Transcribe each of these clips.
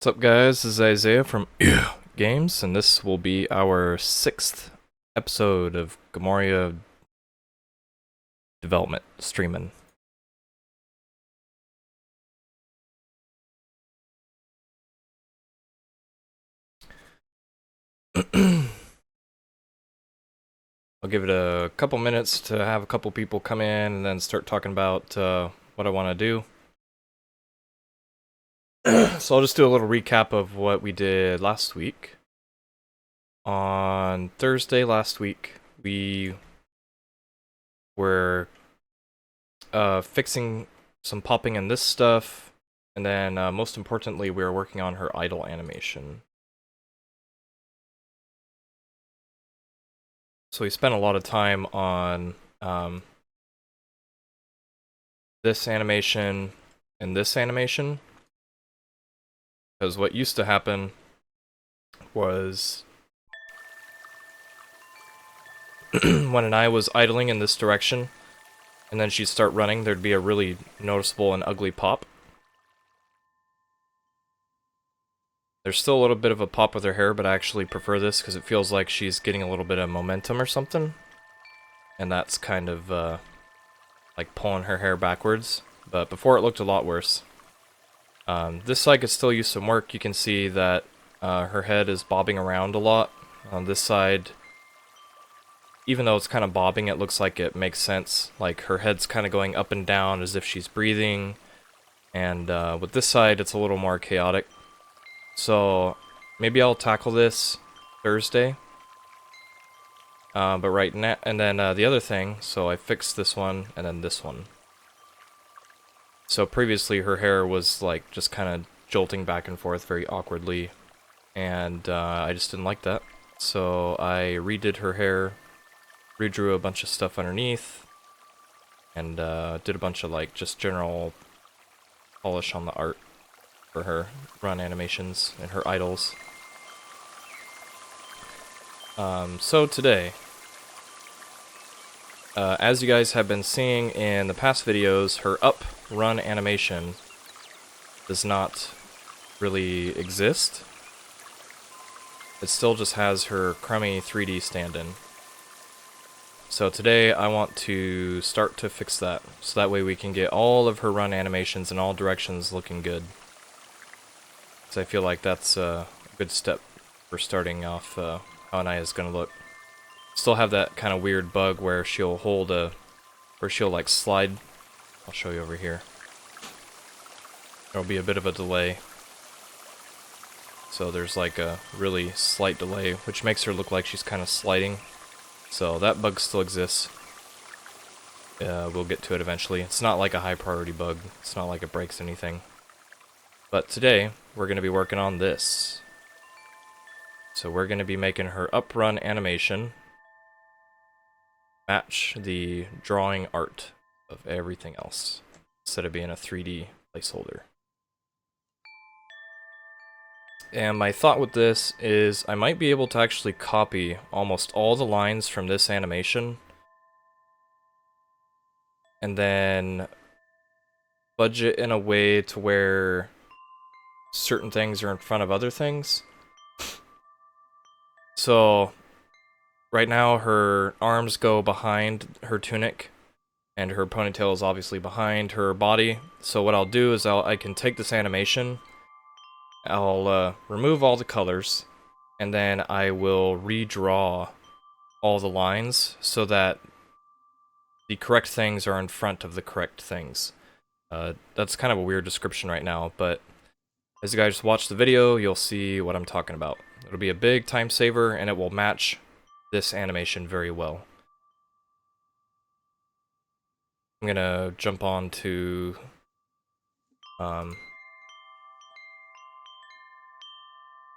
What's up, guys? This is Isaiah from Games, and this will be our 6th episode of Gaimoria Development streaming. I'll give it a couple minutes to have a couple people come in and then start talking about what I want to do. So I'll just do a little recap of what we did last week. On Thursday last week, we were fixing some popping in this stuff, and then most importantly, we were working on her idle animation. So we spent a lot of time on this animation and this animation, because what used to happen was when an eye was idling in this direction, and then she'd start running, there'd be a really noticeable and ugly pop. There's still a little bit of a pop with her hair, but I actually prefer this because it feels like she's getting a little bit of momentum or something. And that's kind of like pulling her hair backwards. But before it looked a lot worse. This side could still use some work. You can see that her head is bobbing around a lot. On this side, even though it's kind of bobbing, it looks like it makes sense. Like her head's kind of going up and down as if she's breathing. And with this side, it's a little more chaotic. So maybe I'll tackle this Thursday. But right now, and then the other thing, so I fixed this one and then this one. So previously her hair was like just kind of jolting back and forth very awkwardly, and I just didn't like that. So I redid her hair, redrew a bunch of stuff underneath, and did a bunch of like just general polish on the art for her run animations and her idols. So today, as you guys have been seeing in the past videos, her up run animation does not really exist. It still just has her crummy 3D stand-in. So today I want to start to fix that, so that way we can get all of her run animations in all directions looking good. So I feel like that's a good step for starting off how an eye is going to look. Still have that kind of weird bug where she'll hold a, where she'll like slide. I'll show you over here. There'll be a bit of a delay. So there's like a really slight delay, which makes her look like she's kind of sliding. So that bug still exists. We'll get to it eventually. It's not like a high priority bug. It's not like it breaks anything. But today, we're going to be working on this. So we're going to be making her up run animation match the drawing art of everything else, instead of being a 3D placeholder. And my thought with this is I might be able to actually copy almost all the lines from this animation and then budget in a way to where certain things are in front of other things. So right now her arms go behind her tunic and her ponytail is obviously behind her body. So what I'll do is I can take this animation, I'll remove all the colors, and then I will redraw all the lines so that the correct things are in front of the correct things. That's kind of a weird description right now, but as you guys watch the video, you'll see what I'm talking about. It'll be a big time saver, and it will match this animation very well. I'm gonna jump on to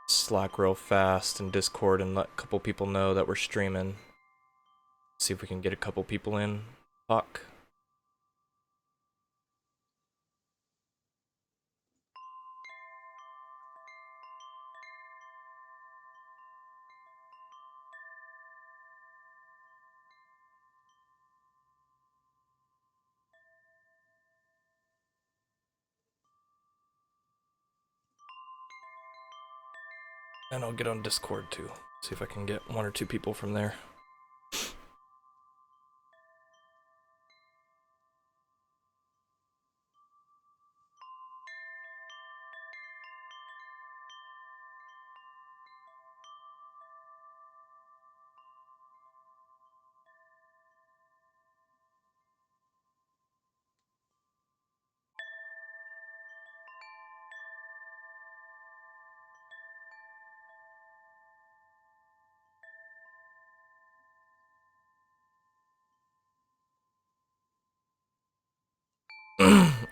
Slack real fast and Discord and let a couple people know that we're streaming. See if we can get a couple people in. Talk. And I'll get on Discord too. See if I can get 1 or 2 people from there.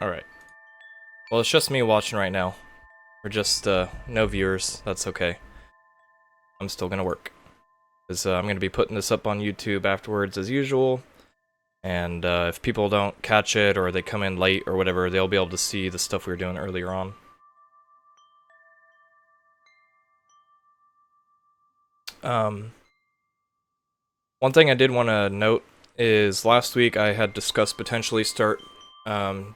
Alright. Well, it's just me watching right now. Or just, no viewers. That's okay. I'm still gonna work. Because I'm gonna be putting this up on YouTube afterwards as usual. And if people don't catch it, or they come in late, or whatever, they'll be able to see the stuff we were doing earlier on. One thing I did want to note is last week I had discussed potentially start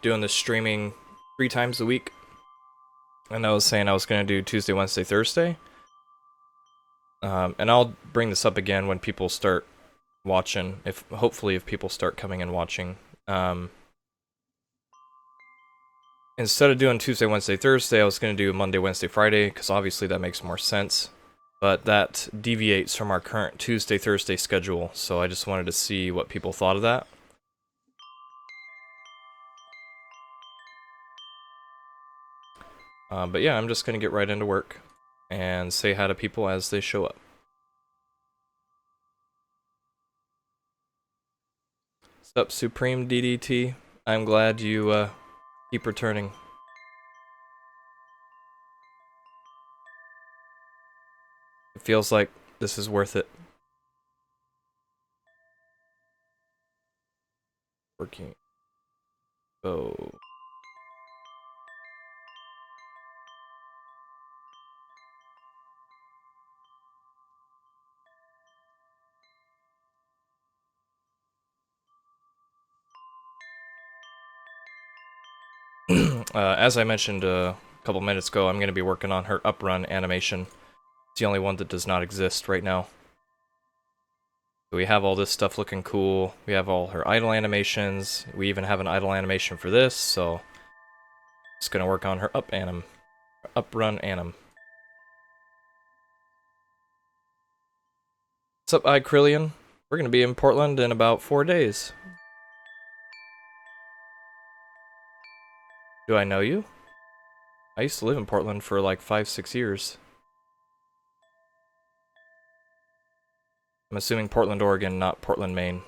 doing this streaming 3 times a week. And I was saying I was going to do Tuesday, Wednesday, Thursday. And I'll bring this up again when people start watching, hopefully if people start coming and watching. Instead of doing Tuesday, Wednesday, Thursday, I was going to do Monday, Wednesday, Friday, because obviously that makes more sense. But that deviates from our current Tuesday, Thursday schedule, so I just wanted to see what people thought of that. But yeah, I'm just going to get right into work and say hi to people as they show up. What's up, Supreme DDT? I'm glad you keep returning. It feels like this is worth it. Working. Oh. As I mentioned a couple minutes ago, I'm going to be working on her uprun animation. It's the only one that does not exist right now. So we have all this stuff looking cool. We have all her idle animations. We even have an idle animation for this, so it's going to work on her uprun anim. What's up, Ikrillian? We're going to be in Portland in about 4 days. Do I know you? I used to live in Portland for like 5-6 years. I'm assuming Portland, Oregon, not Portland, Maine.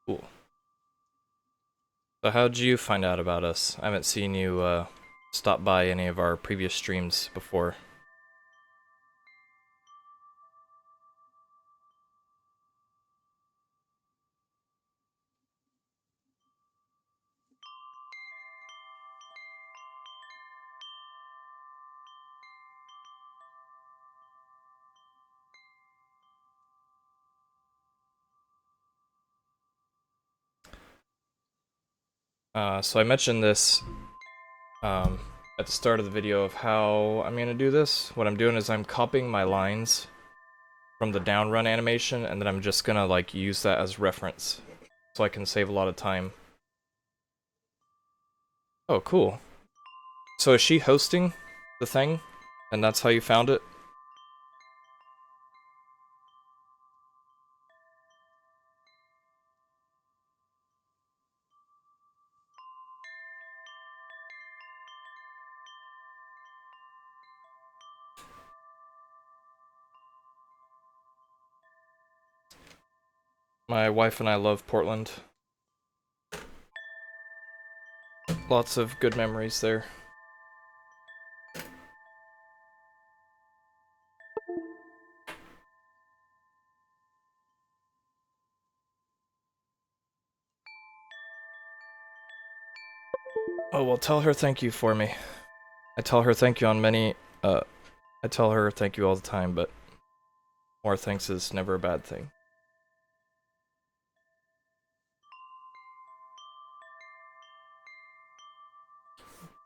Cool. So how'd you find out about us? I haven't seen you stop by any of our previous streams before. So I mentioned this at the start of the video of how I'm going to do this. What I'm doing is I'm copying my lines from the down run animation, and then I'm just going to like use that as reference so I can save a lot of time. Oh, cool. So is she hosting the thing? And that's how you found it? My wife and I love Portland. Lots of good memories there. Oh, well, tell her thank you for me. I tell her thank you on many, I tell her thank you all the time, but more thanks is never a bad thing.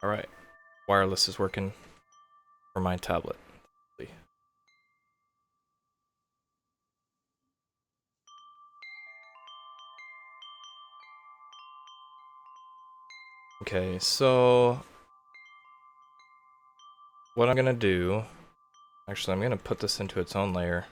Alright, wireless is working for my tablet. Okay, so what I'm gonna do, actually I'm gonna put this into its own layer.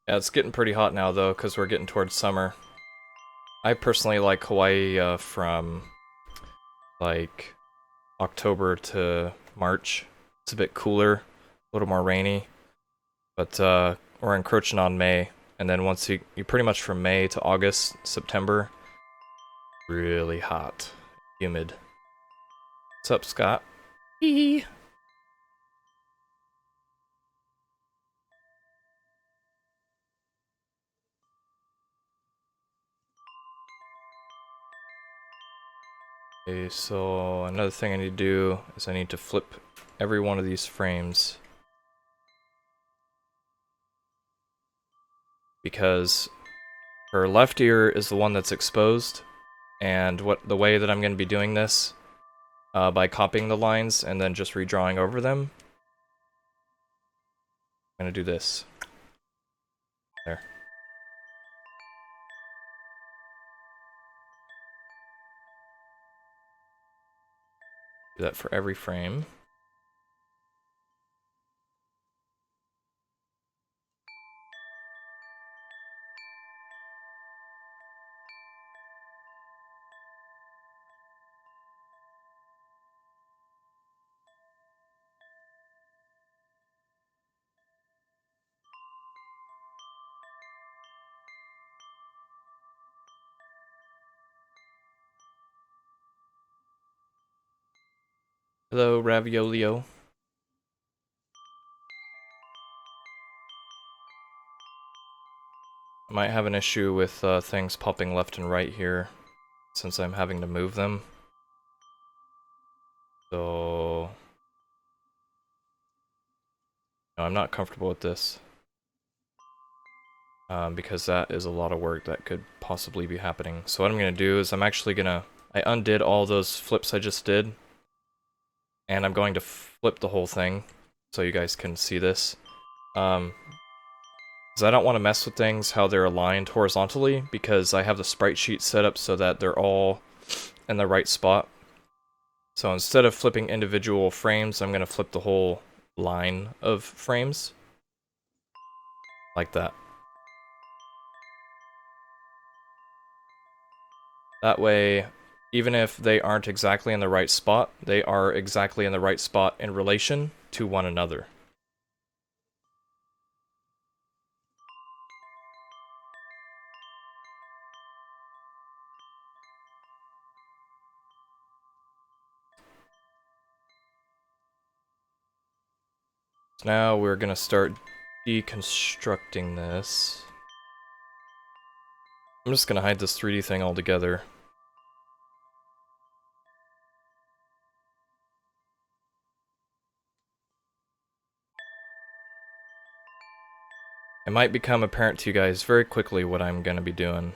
Yeah, it's getting pretty hot now though, because we're getting towards summer. I personally like Hawaii from like October to March. It's a bit cooler, a little more rainy, but we're encroaching on May, and then once you pretty much from May to August, September, really hot, humid. What's up, Scott? Hee. Okay, so another thing I need to do is I need to flip every one of these frames because her left ear is the one that's exposed, and the way that I'm going to be doing this by copying the lines and then just redrawing over them. I'm going to do this. There. Do that for every frame. Hello, Raviolio. I might have an issue with things popping left and right here since I'm having to move them. So no, I'm not comfortable with this. Because that is a lot of work that could possibly be happening. So what I'm going to do is I undid all those flips I just did, and I'm going to flip the whole thing so you guys can see this. Because I don't want to mess with things how they're aligned horizontally, because I have the sprite sheet set up so that they're all in the right spot. So instead of flipping individual frames, I'm going to flip the whole line of frames. Like that. That way, even if they aren't exactly in the right spot, they are exactly in the right spot in relation to one another. So now we're going to start deconstructing this. I'm just going to hide this 3D thing altogether. It might become apparent to you guys very quickly what I'm going to be doing.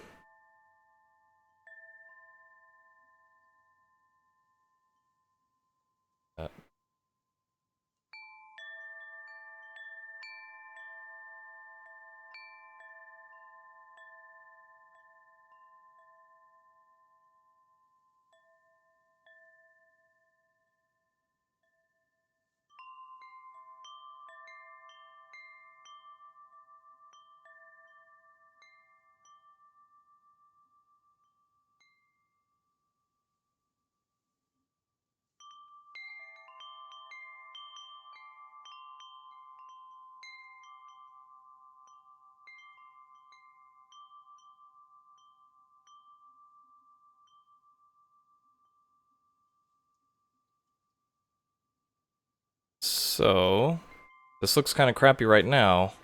So, this looks kind of crappy right now,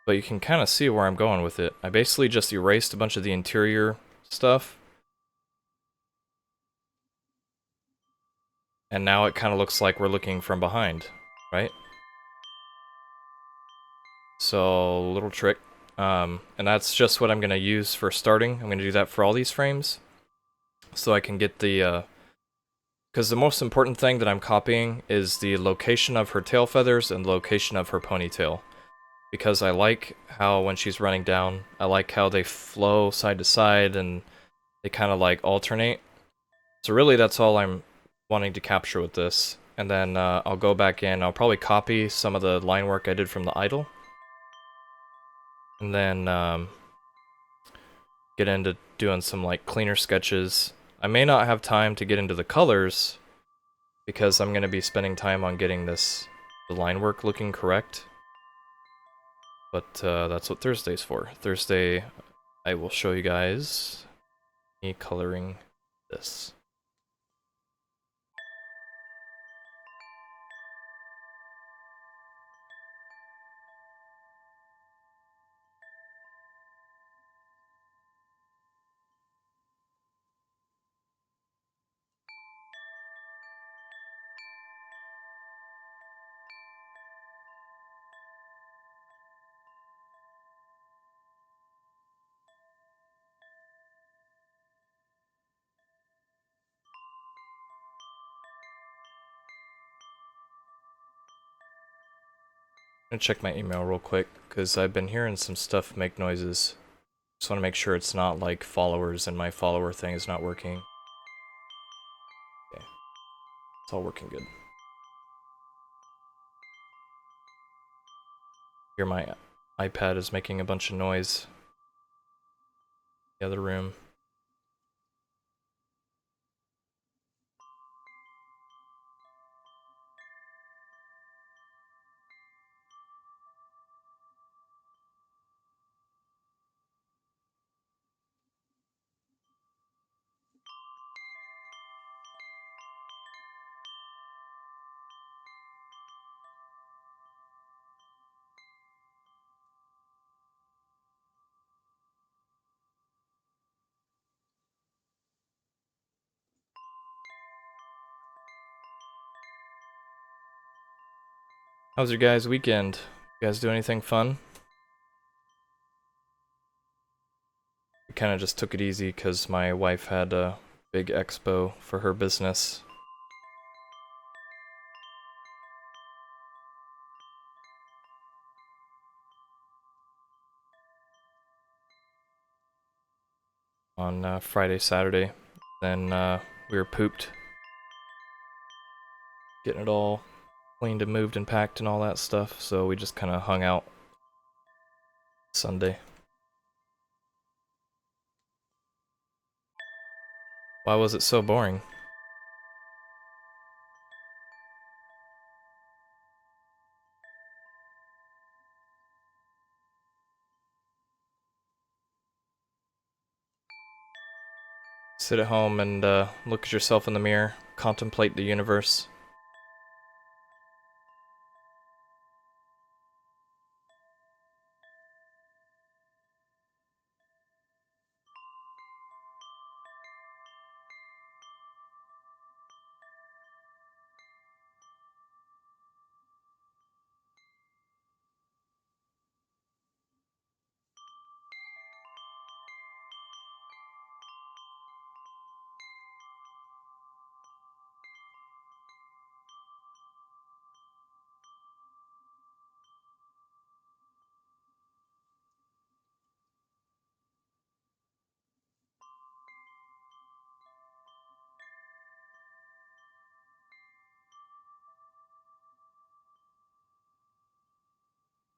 but you can kind of see where I'm going with it. I basically just erased a bunch of the interior stuff, and now it kind of looks like we're looking from behind, right? So, little trick. And that's just what I'm going to use for starting. I'm going to do that for all these frames, so I can get the, because the most important thing that I'm copying is the location of her tail feathers and the location of her ponytail. Because I like how when she's running down, I like how they flow side to side and they kind of like alternate. So really that's all I'm wanting to capture with this. And then I'll go back in, I'll probably copy some of the line work I did from the idle. And then get into doing some like cleaner sketches. I may not have time to get into the colors because I'm going to be spending time on getting the line work looking correct. But that's what Thursday's for. Thursday, I will show you guys me coloring this. I'm gonna check my email real quick, because I've been hearing some stuff make noises. Just want to make sure it's not like followers and my follower thing is not working. Okay, it's all working good. Here my iPad is making a bunch of noise. The other room. How's your guys' weekend? You guys do anything fun? We kind of just took it easy because my wife had a big expo for her business. On Friday, Saturday. Then we were pooped. Getting it all cleaned and moved and packed and all that stuff, so we just kind of hung out Sunday. Why was it so boring? Sit at home and look at yourself in the mirror, contemplate the universe.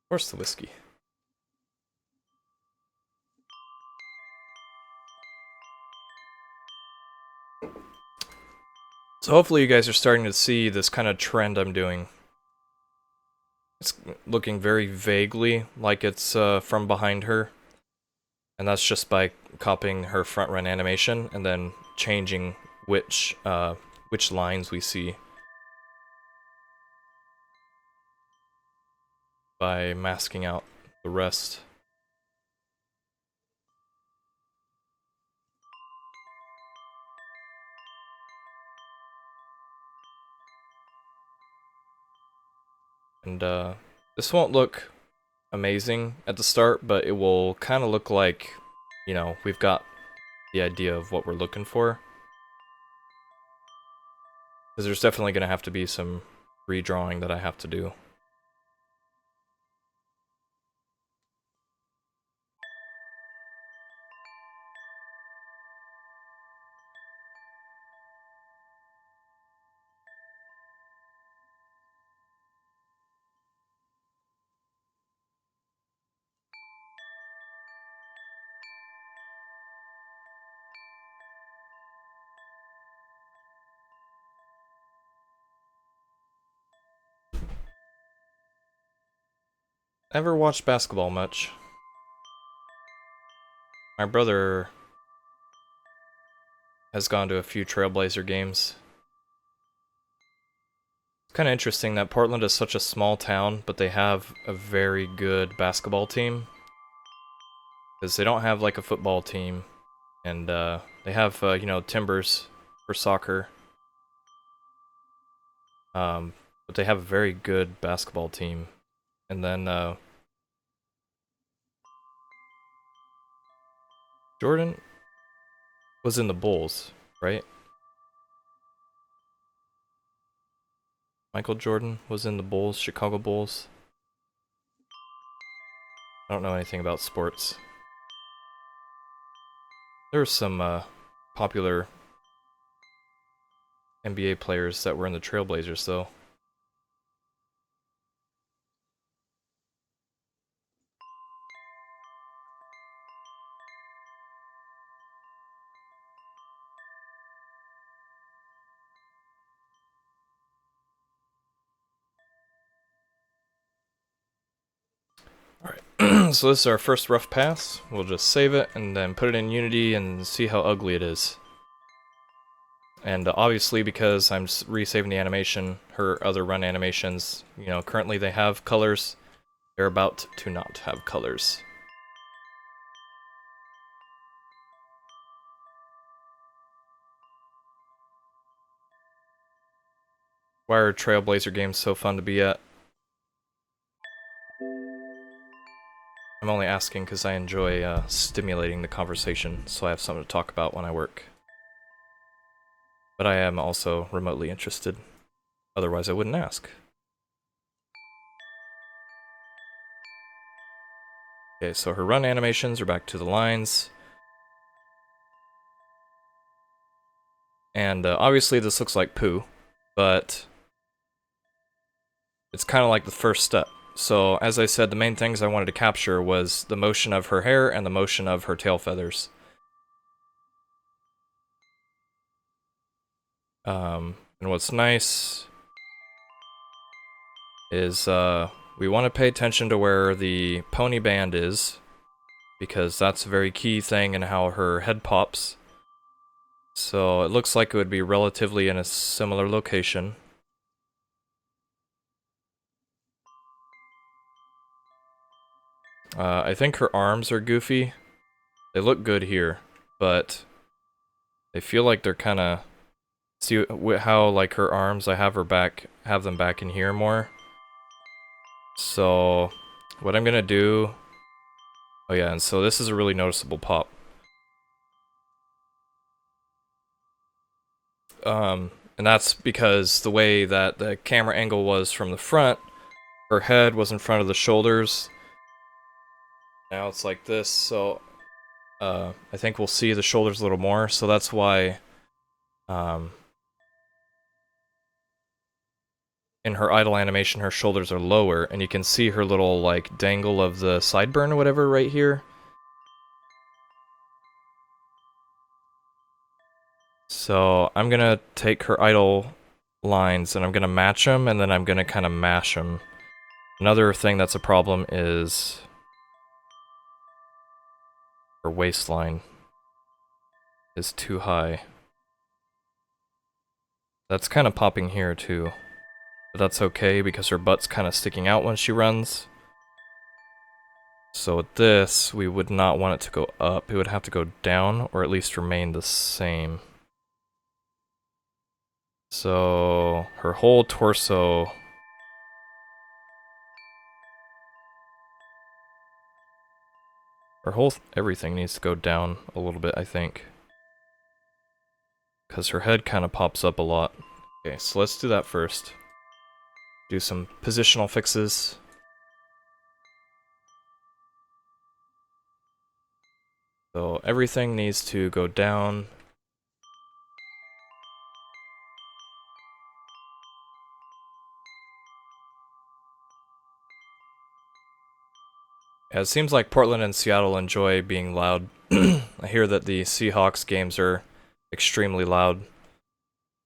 Of course the whiskey. So hopefully you guys are starting to see this kind of trend I'm doing. It's looking very vaguely like it's from behind her. And that's just by copying her front run animation and then changing which lines we see. by masking out the rest. And this won't look amazing at the start, but it will kind of look like, you know, we've got the idea of what we're looking for. Because there's definitely going to have to be some redrawing that I have to do. Never watched basketball much. My brother has gone to a few Trailblazer games. It's kind of interesting that Portland is such a small town, but they have a very good basketball team. Because they don't have like a football team, and they have, you know, Timbers for soccer. But they have a very good basketball team. And then Jordan was in the Bulls, right? Michael Jordan was in the Bulls, Chicago Bulls. I don't know anything about sports. There's some popular NBA players that were in the Trailblazers, though. Alright, so this is our first rough pass. We'll just save it and then put it in Unity and see how ugly it is. And obviously, because I'm resaving the animation, her other run animations, you know, currently they have colors. They're about to not have colors. Why are Trailblazer games so fun to be at? I'm only asking because I enjoy stimulating the conversation, so I have something to talk about when I work. But I am also remotely interested. Otherwise, I wouldn't ask. Okay, so her run animations are back to the lines. And obviously this looks like poo, but it's kind of like the first step. So, as I said, the main things I wanted to capture was the motion of her hair and the motion of her tail feathers. And what's nice is we want to pay attention to where the pony band is, because that's a very key thing in how her head pops. So it looks like it would be relatively in a similar location. I think her arms are goofy. They look good here, but they feel like they're kind of... See how, like, her arms, I have them back in here more. So, what I'm gonna do... Oh yeah, and so this is a really noticeable pop. And that's because the way that the camera angle was from the front, her head was in front of the shoulders. Now it's like this, so I think we'll see the shoulders a little more, so that's why in her idle animation her shoulders are lower, and you can see her little, like, dangle of the sideburn or whatever right here. So I'm gonna take her idle lines and I'm gonna match them, and then I'm gonna kind of mash them. Another thing that's a problem is her waistline is too high. That's kind of popping here too, but that's okay because her butt's kind of sticking out when she runs. So with this, we would not want it to go up. It would have to go down, or at least remain the same. So her whole torso... Her whole... everything needs to go down a little bit, I think. Because her head kind of pops up a lot. Okay, so let's do that first. Do some positional fixes. So everything needs to go down. Yeah, it seems like Portland and Seattle enjoy being loud. I hear that the Seahawks games are extremely loud.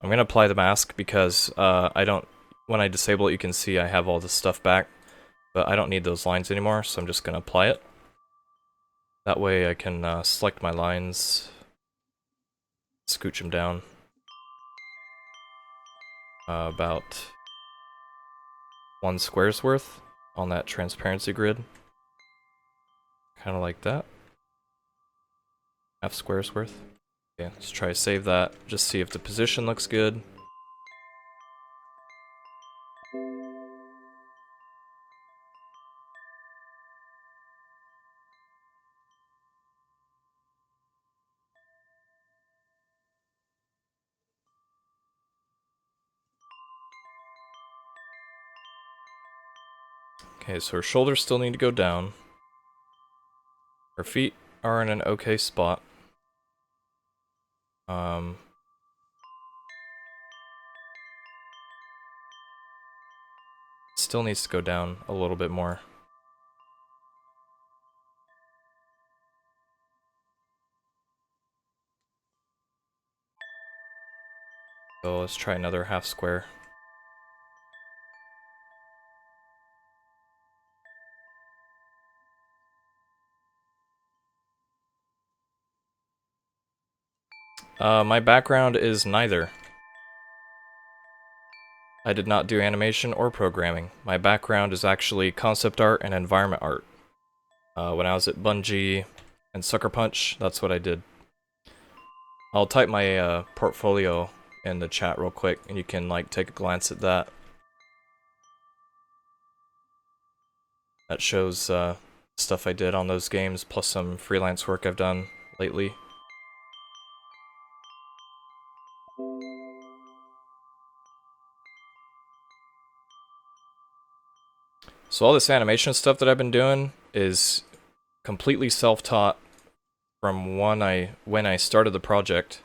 I'm gonna apply the mask because I don't... when I disable it, you can see I have all this stuff back, but I don't need those lines anymore, so I'm just gonna apply it. That way I can select my lines, scooch them down. About 1 square's worth on that transparency grid. Kind of like that. Half square's worth. Okay, let's try to save that. Just see if the position looks good. Okay, so her shoulders still need to go down. Her feet are in an okay spot. Still needs to go down a little bit more. So let's try another half square. My background is neither. I did not do animation or programming. My background is actually concept art and environment art. When I was at Bungie and Sucker Punch, that's what I did. I'll type my portfolio in the chat real quick, and you can like take a glance at that. That shows stuff I did on those games, plus some freelance work I've done lately. So all this animation stuff that I've been doing is completely self-taught from when I started the project.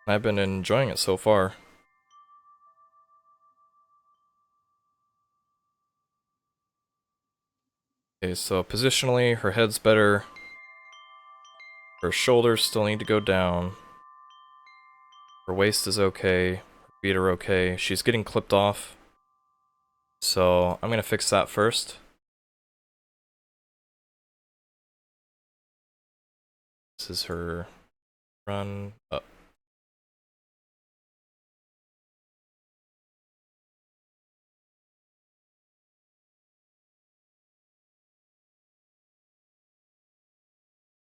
I've been enjoying it so far. Okay, so positionally, her head's better. Her shoulders still need to go down. Her waist is okay. Her feet are okay. She's getting clipped off. So I'm gonna fix that first. This is her run up.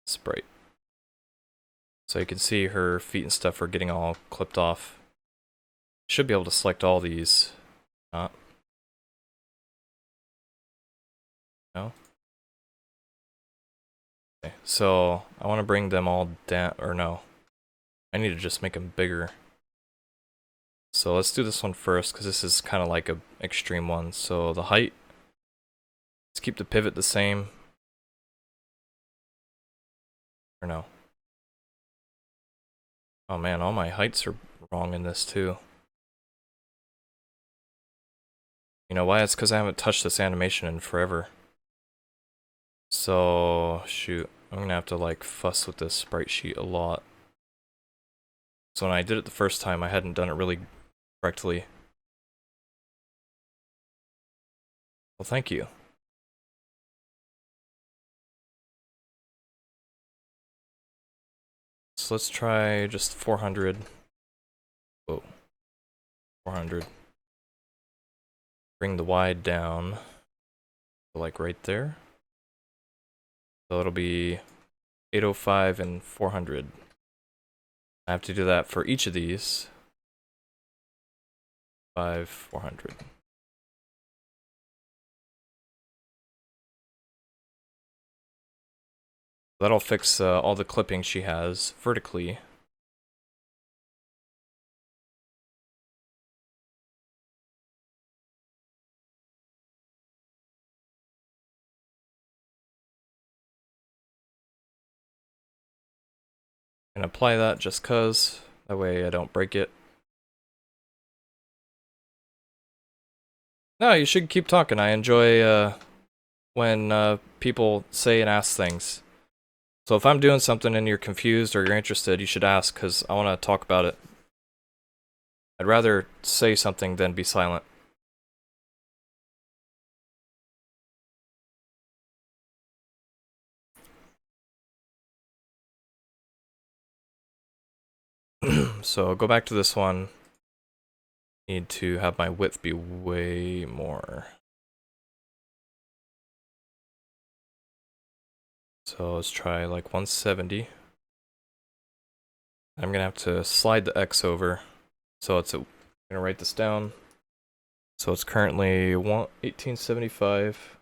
Sprite. So you can see her feet and stuff are getting all clipped off. Should be able to select all these. Not. No? Okay, so I want to bring them all down, or no. I need to just make them bigger. So let's do this one first, because this is kind of like a extreme one. So the height, let's keep the pivot the same. Or no. Oh man, all my heights are wrong in this too. You know why? It's because I haven't touched this animation in forever. So, shoot. I'm gonna have to like fuss with this sprite sheet a lot. So when I did it the first time, I hadn't done it really correctly. Well, thank you. So let's try just 400. Whoa. 400. Bring the wide down. So like right there. So it'll be 805 and 400. I have to do that for each of these. 400. That'll fix all the clipping she has vertically. And apply that just cause. That way I don't break it. No, you should keep talking. I enjoy when people say and ask things. So if I'm doing something and you're confused or you're interested, you should ask, because I want to talk about it. I'd rather say something than be silent. So go back to this one. Need to have my width be way more. So let's try like 170. I'm gonna have to slide the X over. So I'm gonna write this down. So it's currently 1875.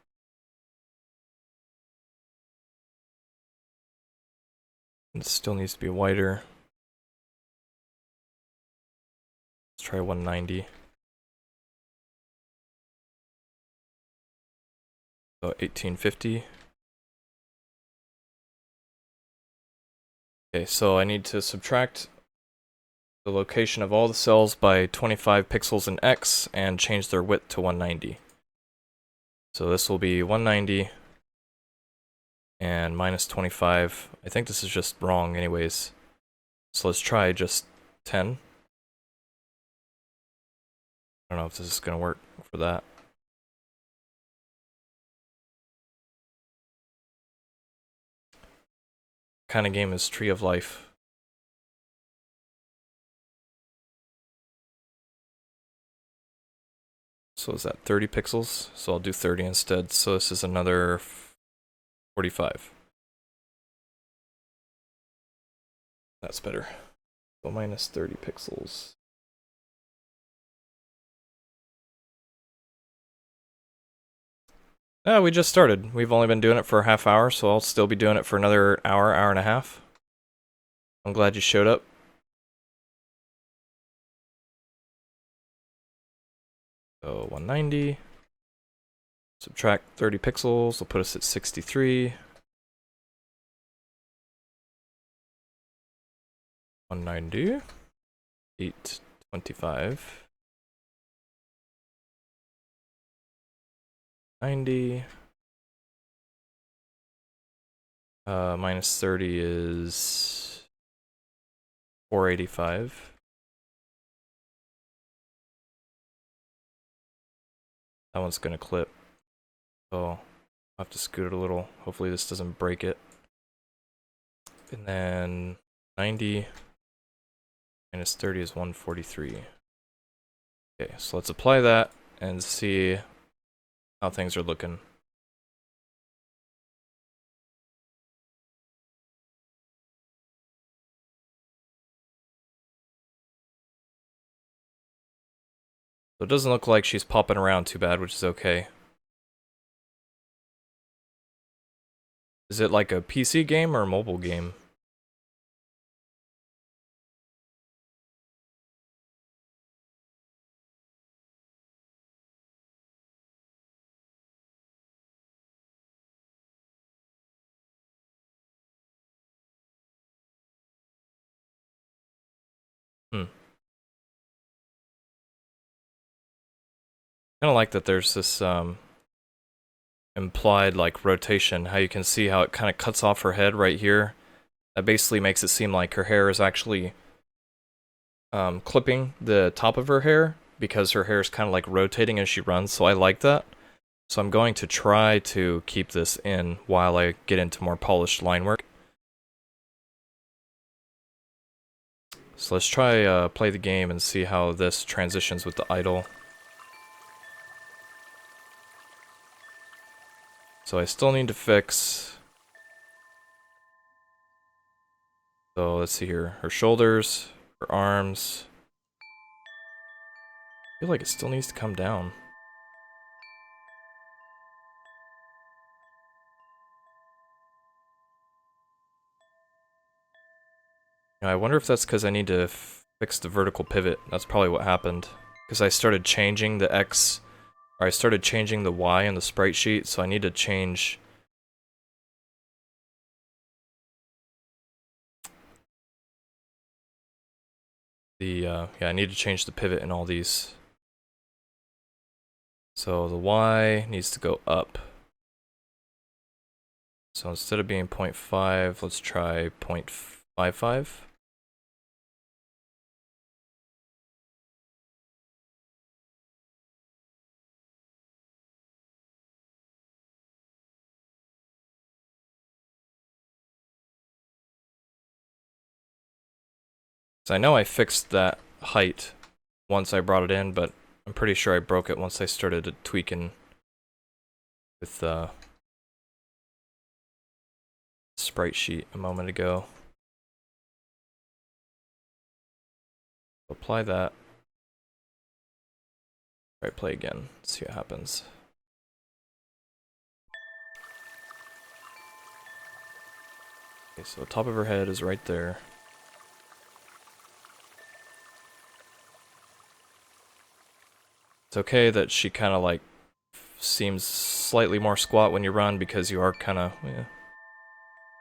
It still needs to be wider. Let's try 190. So 1850. Okay, so I need to subtract the location of all the cells by 25 pixels in X and change their width to 190. So this will be 190 and minus 25. I think this is just wrong anyways. So let's try just 10. I don't know if this is going to work for that. What kind of game is Tree of Life? So is that 30 pixels? So I'll do 30 instead. So this is another 45. That's better. So minus 30 pixels. We just started. We've only been doing it for a half hour, so I'll still be doing it for another hour, hour and a half. I'm glad you showed up. So 190. Subtract 30 pixels will put us at 63. 190. 825. 90. Minus 30 is 485. That one's gonna clip. So I'll have to scoot it a little. Hopefully this doesn't break it. And then 90 minus 30 is 143. Okay, so let's apply that and see how things are looking. So it doesn't look like she's popping around too bad, which is okay. Is it like a PC game or a mobile game? Kind of like that there's this implied like rotation, how you can see how it kind of cuts off her head right here. That basically makes it seem like her hair is actually clipping the top of her hair, because her hair is kind of like rotating as she runs, so I like that. So I'm going to try to keep this in while I get into more polished line work. So let's try play the game and see how this transitions with the idle. So I still need to fix... So let's see here. Her shoulders, her arms. I feel like it still needs to come down. I wonder if that's because I need to fix the vertical pivot. That's probably what happened. Because I started changing the X, or I started changing the Y in the sprite sheet, so I need to change... yeah, I need to change the pivot in all these. So the Y needs to go up. So instead of being 0.5, let's try 0.55. So I know I fixed that height once I brought it in, but I'm pretty sure I broke it once I started tweaking with the sprite sheet a moment ago. Apply that. Alright, play again. See what happens. Okay, so the top of her head is right there. It's okay that she kind of like seems slightly more squat when you run because you are kind of, yeah.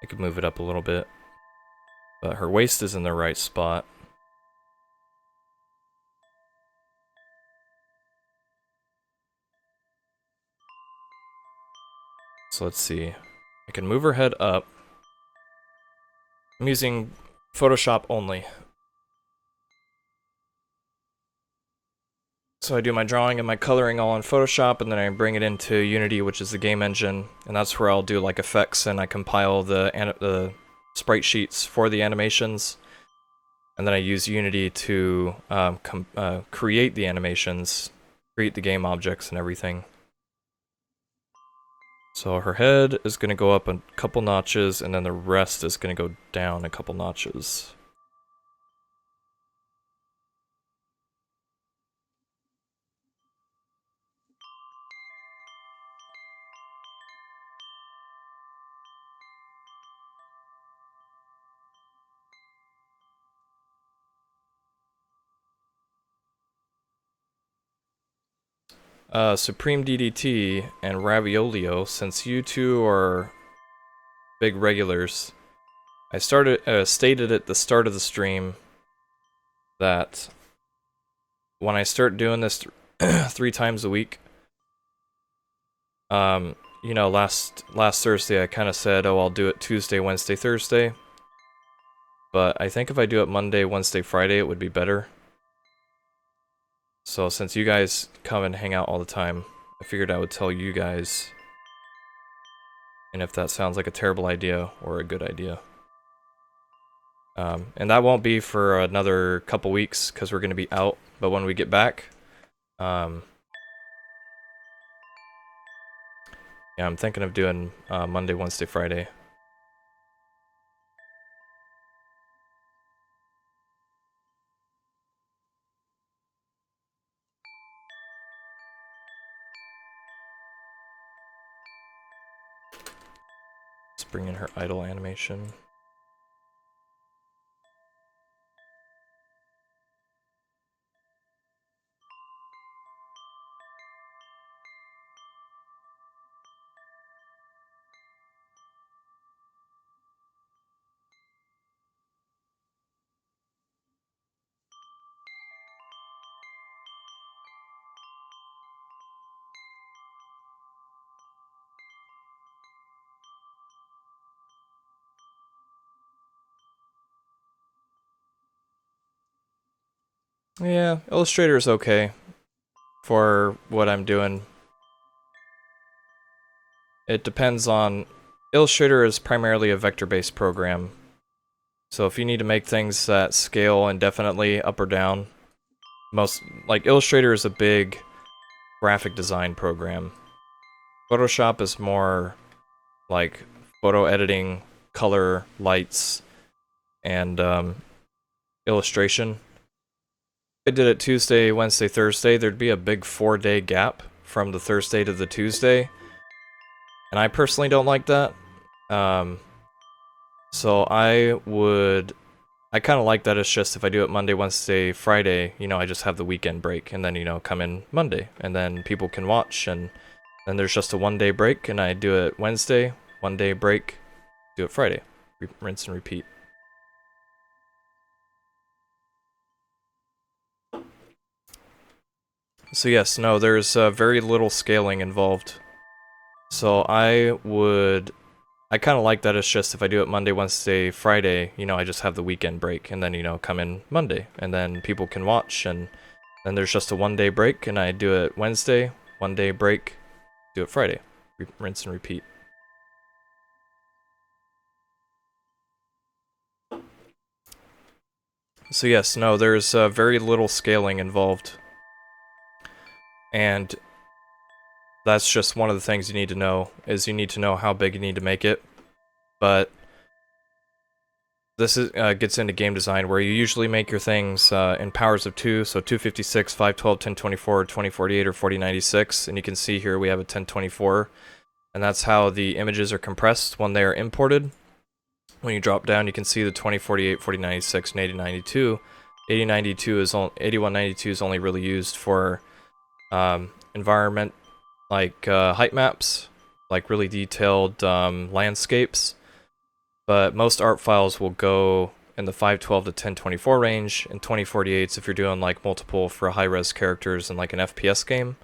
I could move it up a little bit. But her waist is in the right spot. So let's see. I can move her head up. I'm using Photoshop only. So I do my drawing and my coloring all in Photoshop, and then I bring it into Unity, which is the game engine, and that's where I'll do like effects, and I compile the sprite sheets for the animations, and then I use Unity to create the animations, create the game objects and everything. So her head is going to go up a couple notches, and then the rest is going to go down a couple notches. Supreme DDT and Raviolio, since you two are big regulars, I stated at the start of the stream that when I start doing this 3 times a week, you know, last Thursday I kind of said, oh, I'll do it Tuesday, Wednesday, Thursday. But I think if I do it Monday, Wednesday, Friday, it would be better. So since you guys come and hang out all the time, I figured I would tell you guys. And if that sounds like a terrible idea or a good idea. And that won't be for another couple weeks because we're going to be out. But when we get back, yeah, I'm thinking of doing Monday, Wednesday, Friday. Let's bring in her idle animation. Yeah, Illustrator is okay for what I'm doing. It depends on... Illustrator is primarily a vector-based program. So if you need to make things that scale indefinitely up or down, like Illustrator is a big graphic design program. Photoshop is more like photo editing, color, lights, and illustration. If I did it Tuesday, Wednesday, Thursday, there'd be a big 4-day gap from the Thursday to the Tuesday, and I personally don't like that. So I kind of like that it's just if I do it Monday, Wednesday, Friday, you know, I just have the weekend break, and then, you know, come in Monday, and then people can watch, and then there's just a 1-day break, and I do it Wednesday, 1-day break, do it Friday. Rinse and repeat. So yes, no, there's very little scaling involved. So I kind of like that it's just if I do it Monday, Wednesday, Friday, you know, I just have the weekend break, and then, you know, come in Monday, and then people can watch, and then there's just a 1-day break, and I do it Wednesday, 1-day break, do it Friday. Rinse and repeat. So yes, no, there's very little scaling involved. And that's just one of the things you need to know, is you need to know how big you need to make it. But this gets into game design, where you usually make your things in powers of 2, so 256, 512, 1024, 2048, or 4096, and you can see here we have a 1024, and that's how the images are compressed when they are imported. When you drop down, you can see the 2048, 4096, and 8092. 8192 is only really used for environment, like height maps, like really detailed landscapes. But most art files will go in the 512 to 1024 range, and 2048s if you're doing like multiple for high-res characters in like an FPS game.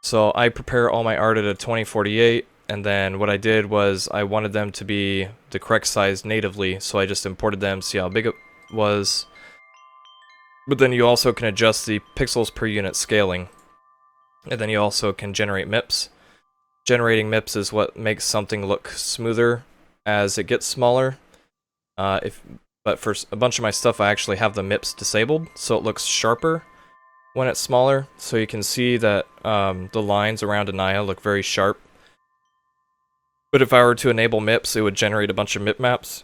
So I prepare all my art at a 2048, and then what I did was I wanted them to be the correct size natively, so I just imported them, see how big it was. But then you also can adjust the pixels per unit scaling, and then you also can generate MIPS. Generating MIPS is what makes something look smoother as it gets smaller. But for a bunch of my stuff, I actually have the MIPS disabled, so it looks sharper when it's smaller. So you can see that the lines around Anaya look very sharp. But if I were to enable MIPS, it would generate a bunch of MIP maps.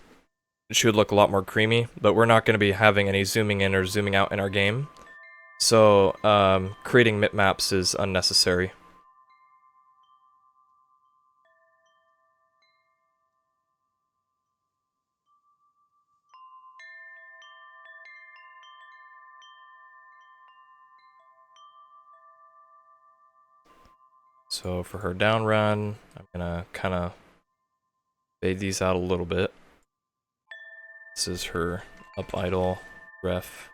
It should look a lot more creamy, but we're not going to be having any zooming in or zooming out in our game. So creating MIP maps is unnecessary. So for her down run, I'm gonna kind of fade these out a little bit. This is her up idle ref.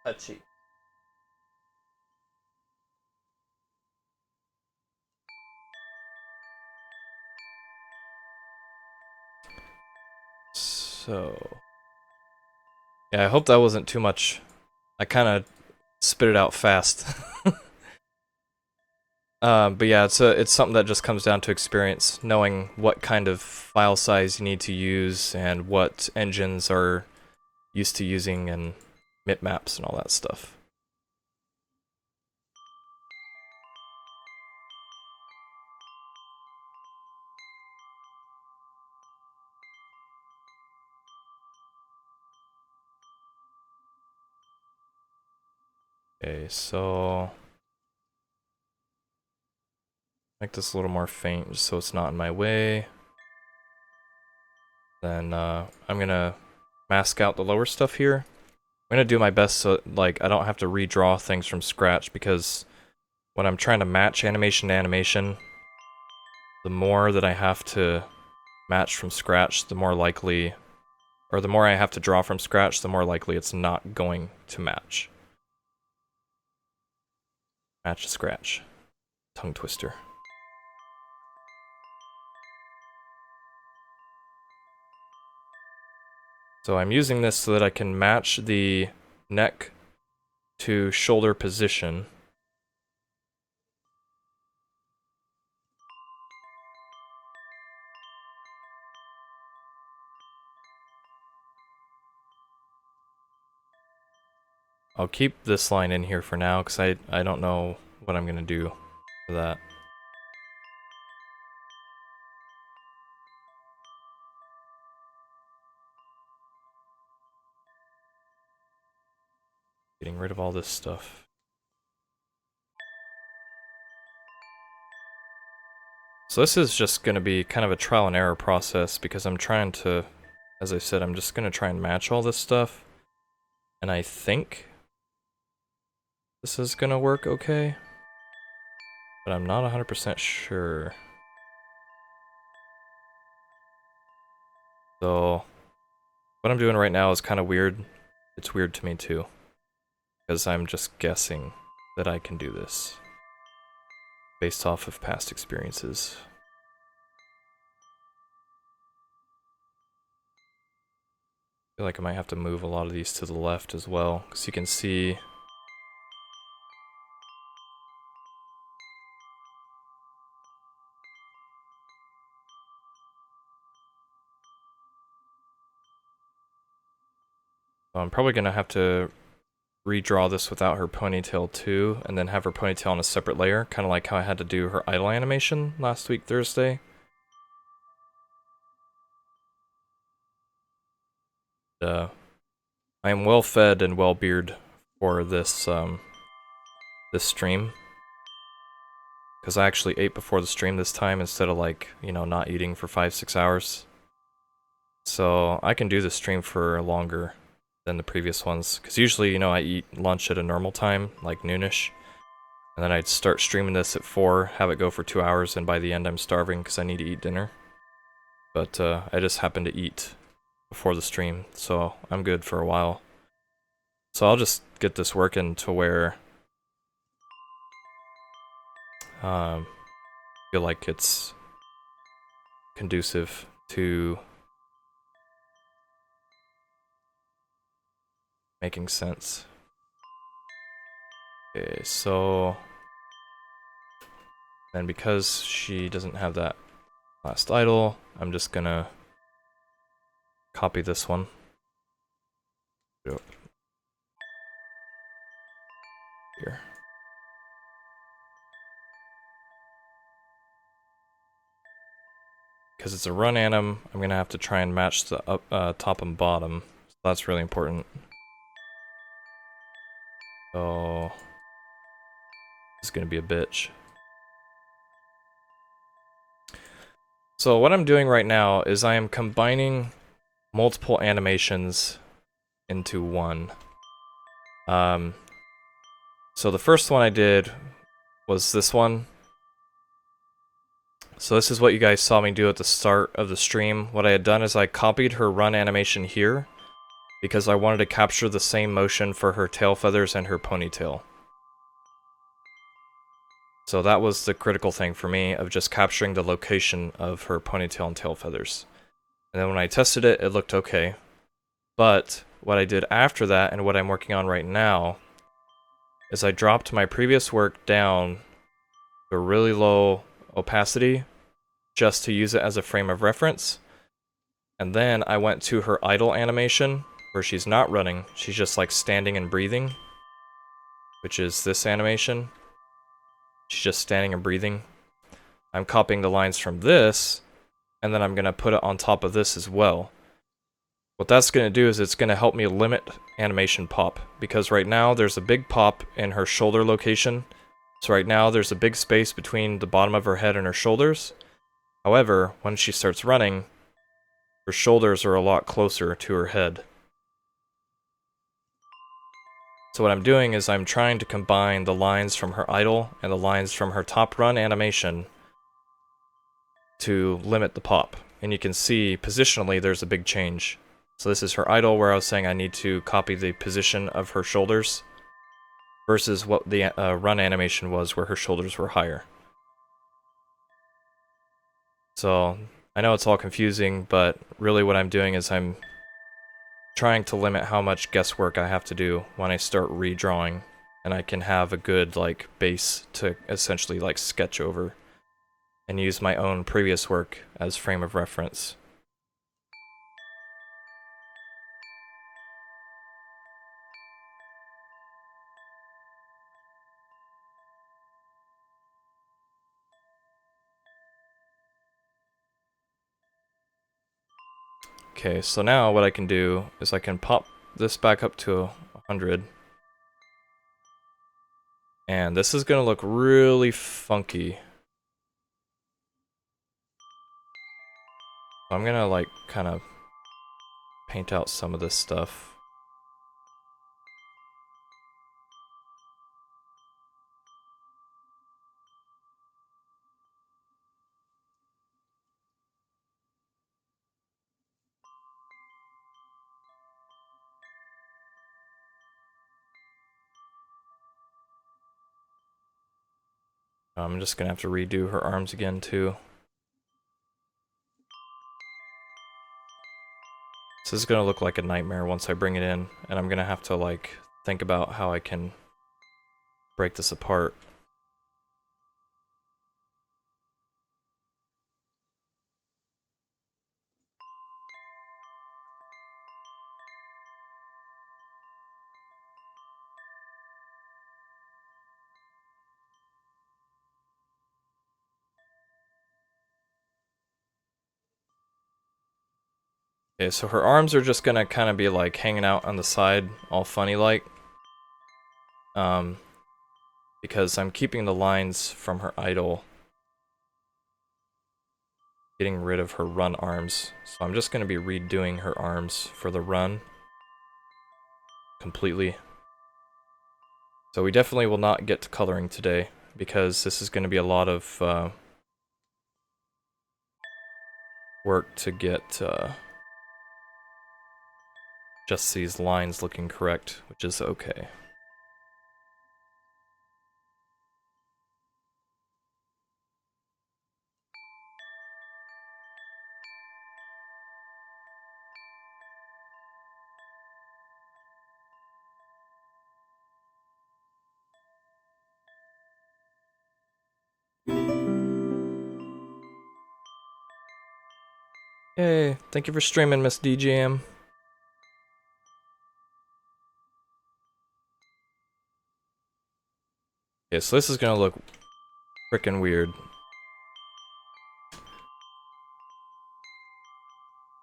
Touchy. So yeah, I hope that wasn't too much. I kind of spit it out fast. But yeah, it's something that just comes down to experience, knowing what kind of file size you need to use and what engines are used to using and MIP maps and all that stuff. Okay, so make this a little more faint just so it's not in my way. Then I'm gonna mask out the lower stuff here. I'm gonna do my best so like I don't have to redraw things from scratch, because when I'm trying to match animation to animation, the more that I have to match from scratch, the more likely, or the more I have to draw from scratch, the more likely it's not going to match. Match to scratch. Tongue twister. So I'm using this so that I can match the neck to shoulder position. I'll keep this line in here for now, because I don't know what I'm gonna do for that. Getting rid of all this stuff. So this is just gonna be kind of a trial and error process because I'm trying to, as I said, I'm just gonna try and match all this stuff. And I think this is gonna work okay, but I'm not 100% sure. So what I'm doing right now is kind of weird. It's weird to me too, because I'm just guessing that I can do this based off of past experiences. I feel like I might have to move a lot of these to the left as well, because you can see I'm probably gonna have to redraw this without her ponytail too, and then have her ponytail on a separate layer, kind of like how I had to do her idle animation last week Thursday. I am well fed and well bearded for this this stream, because I actually ate before the stream this time instead of, like, you know, not eating for 5-6 hours. So I can do the stream for longer than the previous ones, because usually, you know, I eat lunch at a normal time, like noonish, and then I'd start streaming this at 4, have it go for 2 hours, and by the end I'm starving because I need to eat dinner. But I just happened to eat before the stream, so I'm good for a while. So I'll just get this working to where feel like it's conducive to making sense. Okay, so then because she doesn't have that last idol, I'm just gonna copy this one. Here. Because it's a run anim, I'm gonna have to try and match the top and bottom. So that's really important. So this is gonna be a bitch. So what I'm doing right now is I am combining multiple animations into one. So the first one I did was this one. So this is what you guys saw me do at the start of the stream. What I had done is I copied her run animation here because I wanted to capture the same motion for her tail feathers and her ponytail. So that was the critical thing for me, of just capturing the location of her ponytail and tail feathers. And then when I tested it, it looked okay. But what I did after that, and what I'm working on right now, is I dropped my previous work down to a really low opacity just to use it as a frame of reference. And then I went to her idle animation, where she's not running, she's just like standing and breathing, which is this animation. She's just standing and breathing. I'm copying the lines from this, and then I'm going to put it on top of this as well. What that's going to do is it's going to help me limit animation pop, because right now there's a big pop in her shoulder location. So right now there's a big space between the bottom of her head and her shoulders. However, when she starts running, her shoulders are a lot closer to her head. So what I'm doing is I'm trying to combine the lines from her idle and the lines from her top run animation to limit the pop. And you can see positionally there's a big change. So this is her idle, where I was saying I need to copy the position of her shoulders, versus what the run animation was, where her shoulders were higher. So I know it's all confusing, but really what I'm doing is I'm trying to limit how much guesswork I have to do when I start redrawing, and I can have a good, like, base to essentially, like, sketch over and use my own previous work as frame of reference. Okay, so now what I can do is I can pop this back up to 100. And this is gonna look really funky. I'm gonna like kind of paint out some of this stuff. I'm just gonna have to redo her arms again too. This is gonna look like a nightmare once I bring it in, and I'm gonna have to like think about how I can break this apart. Okay, so her arms are just gonna kind of be like hanging out on the side, all funny like. Because I'm keeping the lines from her idle, getting rid of her run arms. So I'm just gonna be redoing her arms for the run completely. So we definitely will not get to coloring today, because this is gonna be a lot of work to get just these lines looking correct, which is okay. Yay, thank you for streaming, Miss DJM. Okay, so this is gonna look frickin' weird.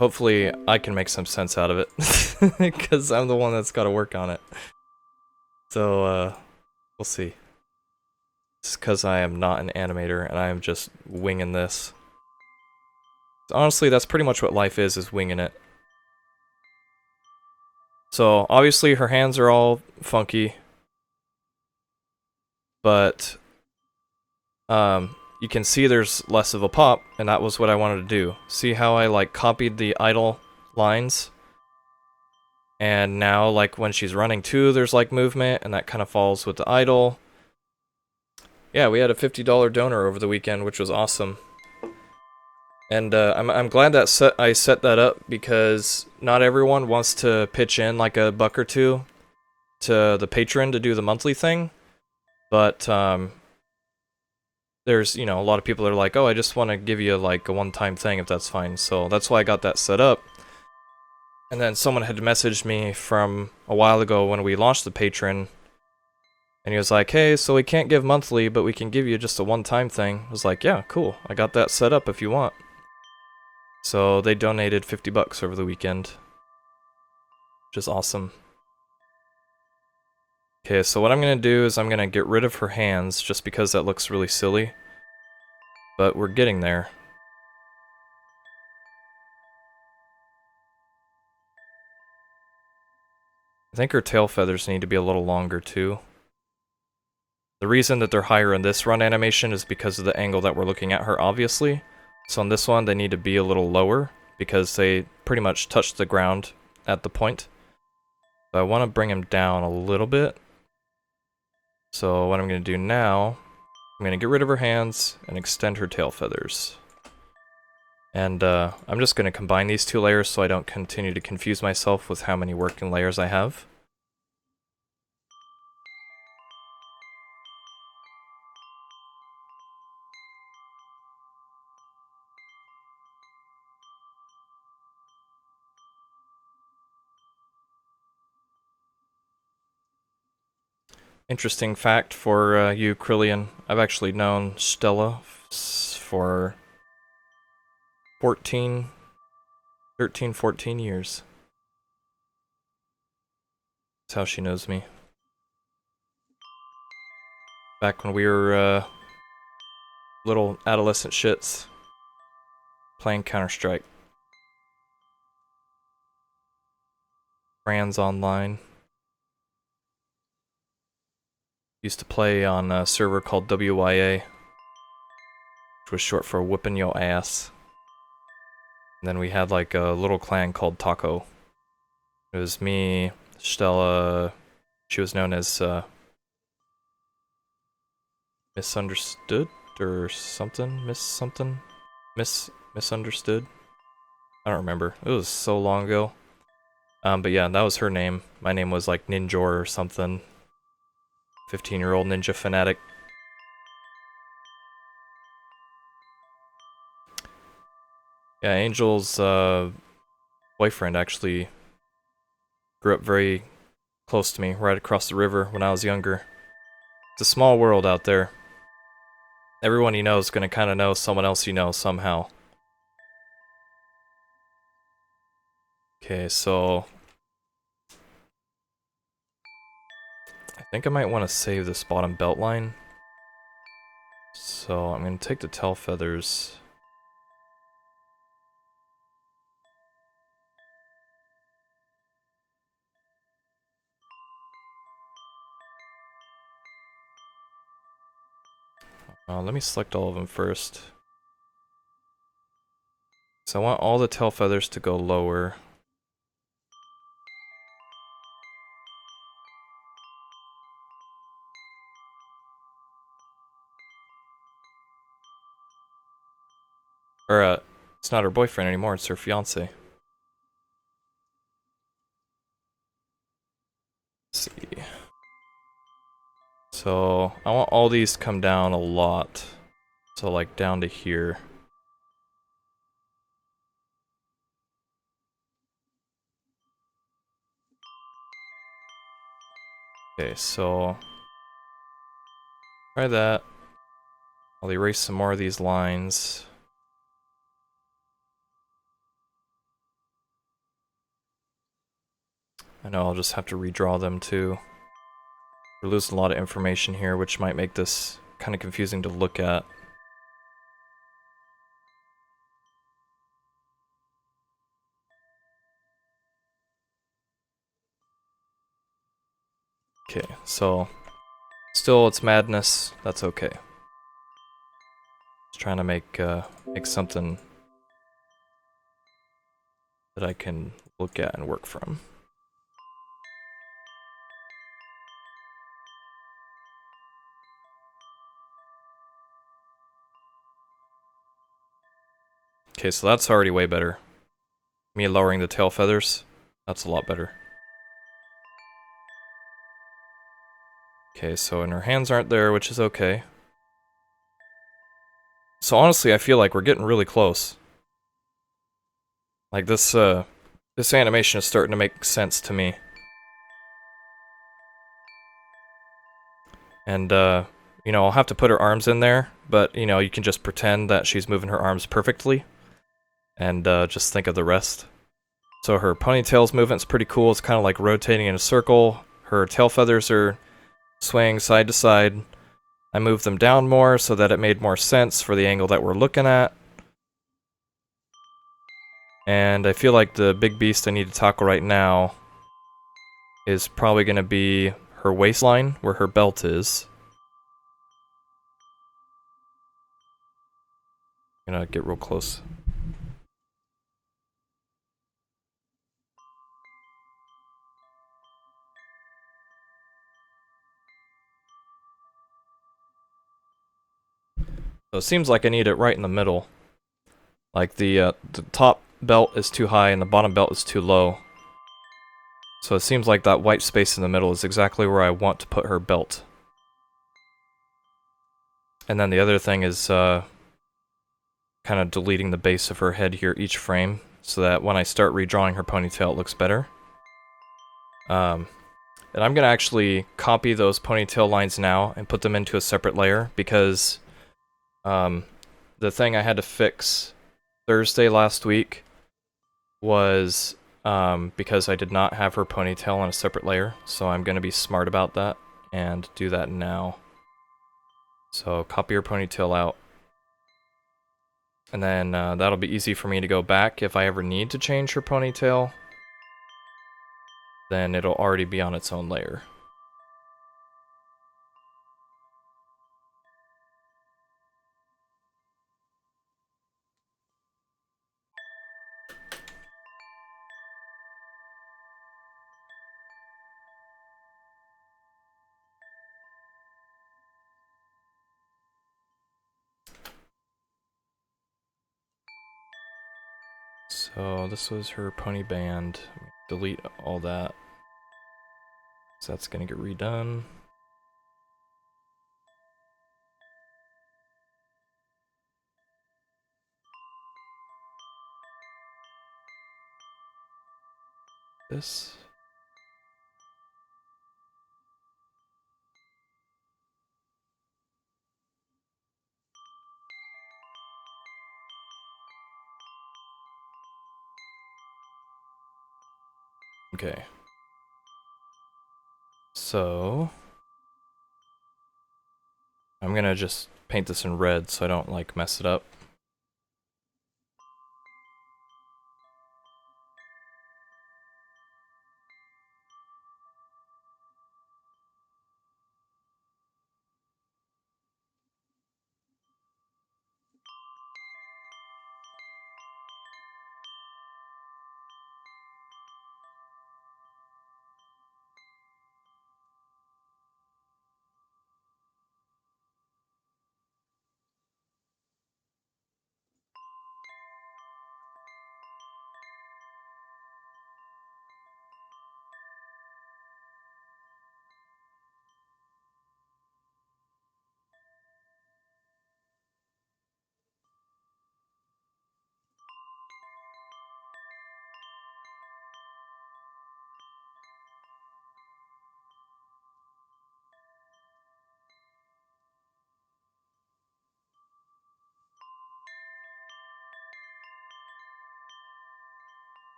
Hopefully I can make some sense out of it, because I'm the one that's gotta work on it. So, we'll see. It's because I am not an animator, and I am just winging this. Honestly, that's pretty much what life is winging it. So, obviously her hands are all funky. But, you can see there's less of a pop, and that was what I wanted to do. See how I, like, copied the idle lines? And now, like, when she's running too, there's, like, movement, and that kind of falls with the idle. Yeah, we had a $50 donor over the weekend, which was awesome. And I'm glad that I set that up, because not everyone wants to pitch in like a buck or two to the patron to do the monthly thing. But there's, you know, a lot of people that are like, oh, I just want to give you like a one-time thing if that's fine. So that's why I got that set up. And then someone had messaged me from a while ago when we launched the patron. And he was like, hey, so we can't give monthly, but we can give you just a one-time thing. I was like, yeah, cool. I got that set up if you want. So they donated 50 bucks over the weekend, which is awesome. Okay, so what I'm going to do is I'm going to get rid of her hands, just because that looks really silly. But we're getting there. I think her tail feathers need to be a little longer too. The reason that they're higher in this run animation is because of the angle that we're looking at her, obviously. So on this one, they need to be a little lower, because they pretty much touch the ground at the point. So I want to bring them down a little bit. So what I'm going to do now, I'm going to get rid of her hands and extend her tail feathers. And I'm just going to combine these two layers so I don't continue to confuse myself with how many working layers I have. Interesting fact for you, Krillian. I've actually known Stella for 14 13, 14 years. That's how she knows me. Back when we were little adolescent shits playing Counter-Strike. Friends online. Used to play on a server called WYA, which was short for Whippin' Yo Ass. And then we had like a little clan called Taco. It was me, Stella, she was known as Misunderstood or something? Misunderstood? I don't remember. It was so long ago. But yeah, that was her name. My name was like Ninjor or something. 15-year-old ninja fanatic. Yeah, Angel's boyfriend actually grew up very close to me, right across the river when I was younger. It's a small world out there. Everyone you know is gonna kinda know someone else you know somehow. Okay, so I think I might want to save this bottom belt line. So I'm gonna take the tail feathers. Let me select all of them first. So I want all the tail feathers to go lower. Or, it's not her boyfriend anymore, it's her fiance. Let's see. So I want all these to come down a lot. So like down to here. Okay, so try that. I'll erase some more of these lines. I know I'll just have to redraw them too. We're losing a lot of information here, which might make this kind of confusing to look at. Okay, so still it's madness. That's okay. Just trying to make something that I can look at and work from. Okay, so that's already way better. Me lowering the tail feathers, that's a lot better. Okay, so and her hands aren't there, which is okay. So honestly, I feel like we're getting really close. Like this animation is starting to make sense to me. And, you know, I'll have to put her arms in there, but, you know, you can just pretend that she's moving her arms perfectly. And, just think of the rest. So her ponytail's movement's pretty cool. It's kind of like rotating in a circle. Her tail feathers are swaying side to side. I moved them down more so that it made more sense for the angle that we're looking at. And I feel like the big beast I need to tackle right now is probably going to be her waistline, where her belt is. I'm gonna get real close. So it seems like I need it right in the middle. Like the top belt is too high and the bottom belt is too low. So it seems like that white space in the middle is exactly where I want to put her belt. And then the other thing is kind of deleting the base of her head here each frame, so that when I start redrawing her ponytail it looks better. And I'm gonna actually copy those ponytail lines now and put them into a separate layer, because the thing I had to fix Thursday last week was because I did not have her ponytail on a separate layer, so I'm going to be smart about that and do that now. So copy her ponytail out. And then that'll be easy for me to go back if I ever need to change her ponytail. Then it'll already be on its own layer. So this was her pony band. Delete all that. So that's gonna get redone. This. Okay. So I'm gonna just paint this in red so I don't like mess it up.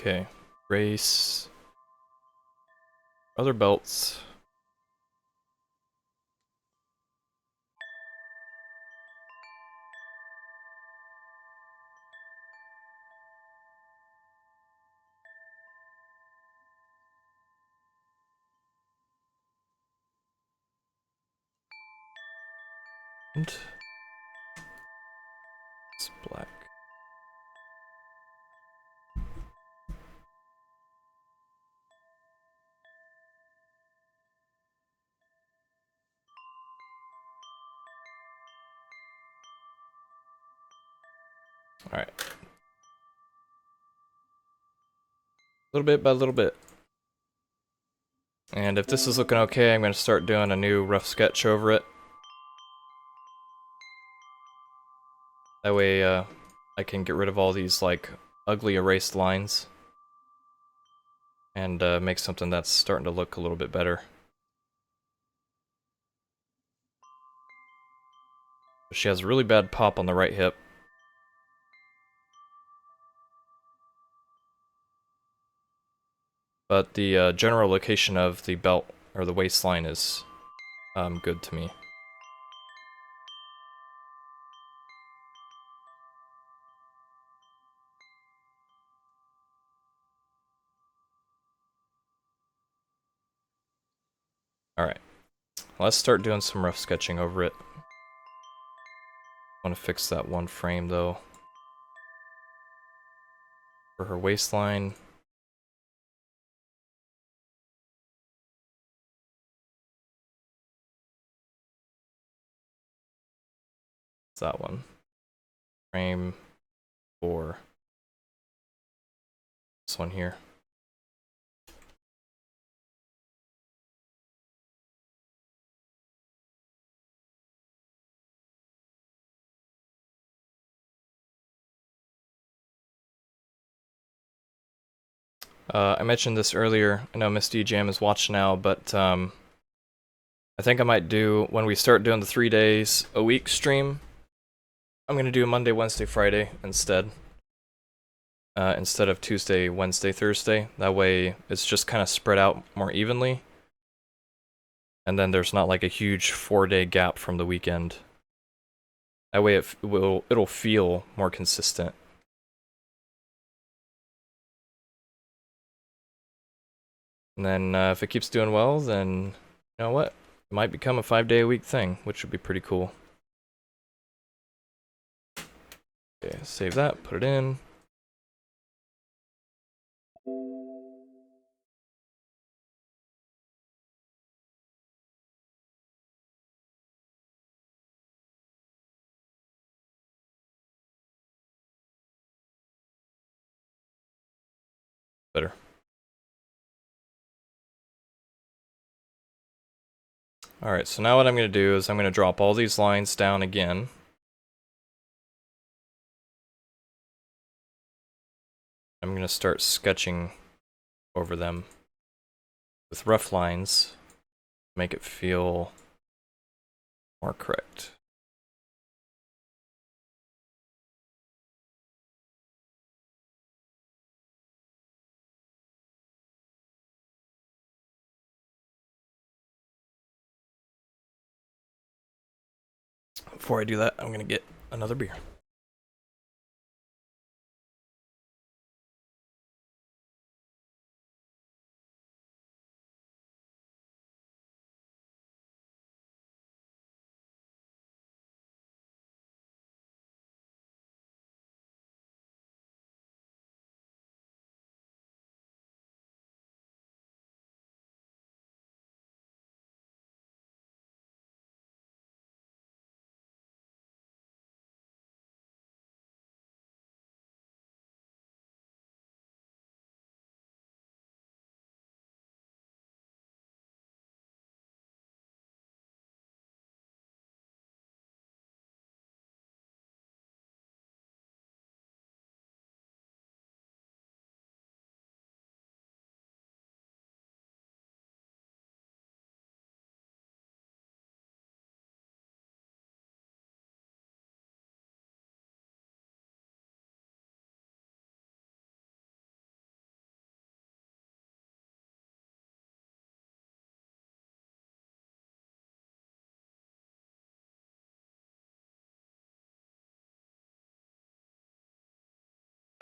Okay. Race. Other belts. And it's black. Alright. Little bit by little bit. And if this is looking okay, I'm going to start doing a new rough sketch over it. That way I can get rid of all these like ugly erased lines and make something that's starting to look a little bit better. She has a really bad pop on the right hip. But the general location of the belt or the waistline is good to me. Alright, let's start doing some rough sketching over it. I want to fix that one frame though. For her waistline. It's that one. Frame 4. This one here. I mentioned this earlier. I know Miss DJM is watching now, but I think I might do, when we start doing the 3 days a week stream, I'm going to do Monday, Wednesday, Friday instead. instead of Tuesday, Wednesday, Thursday. That way it's just kind of spread out more evenly. And then there's not like a huge 4-day gap from the weekend. That way it'll feel more consistent. And then if it keeps doing well, then you know what? It might become a 5-day-a-week thing, which would be pretty cool. Okay, save that, put it in. Better. Alright, so now what I'm going to do is I'm going to drop all these lines down again. I'm going to start sketching over them with rough lines, make it feel more correct. Before I do that, I'm going to get another beer.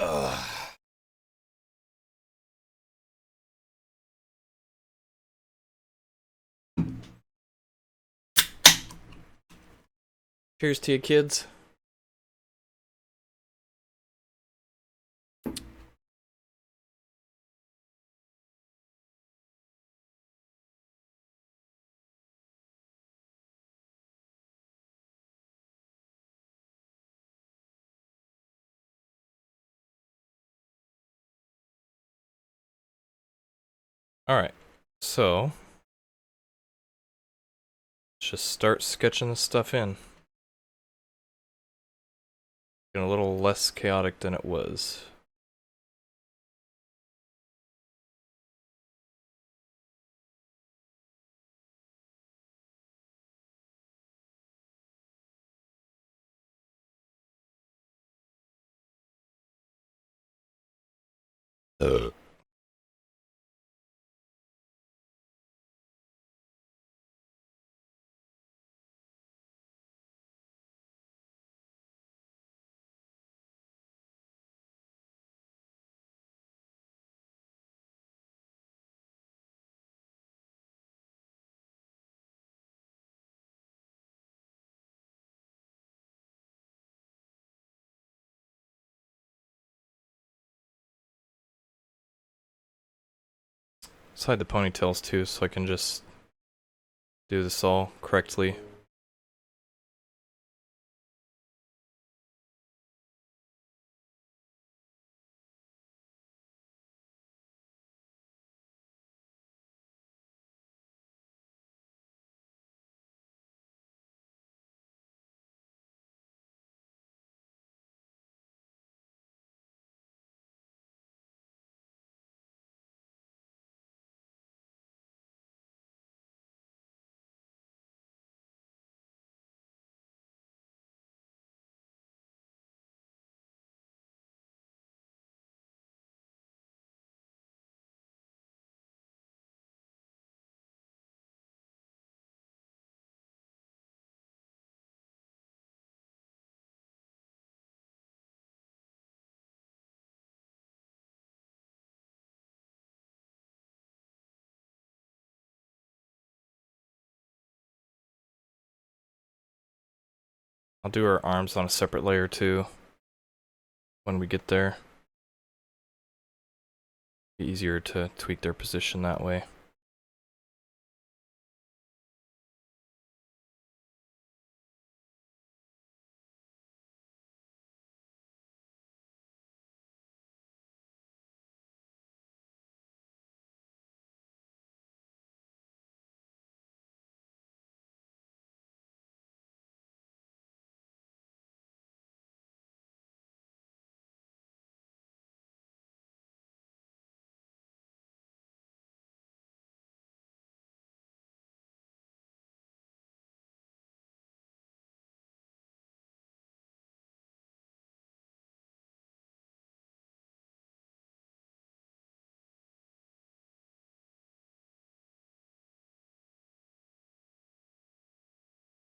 Ugh. Cheers to you, kids. Alright, so let's just start sketching this stuff in. Getting a little less chaotic than it was. Let's hide the ponytails too, so I can just do this all correctly. I'll do her arms on a separate layer too when we get there. Be easier to tweak their position that way.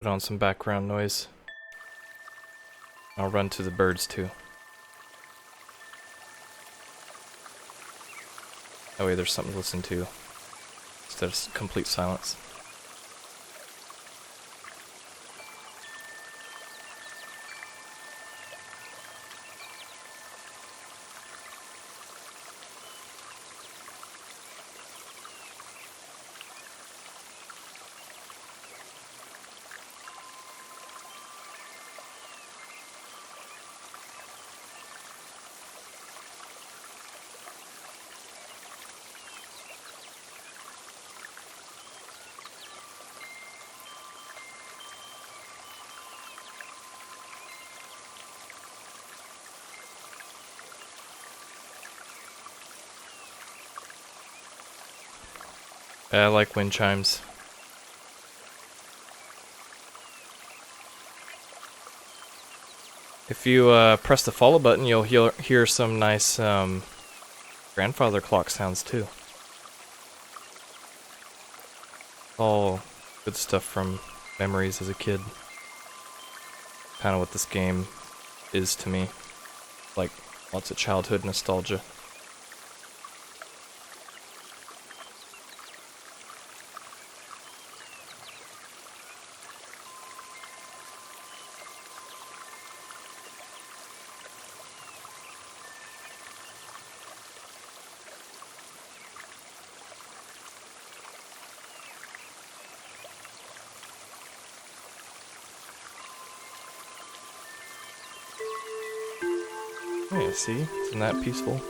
Put on some background noise. I'll run to the birds too. That way there's something to listen to instead of complete silence. I like wind chimes. If you press the follow button, you'll hear some nice grandfather clock sounds too. All good stuff from memories as a kid. Kind of what this game is to me. Like lots of childhood nostalgia. Yeah, see? Isn't that peaceful?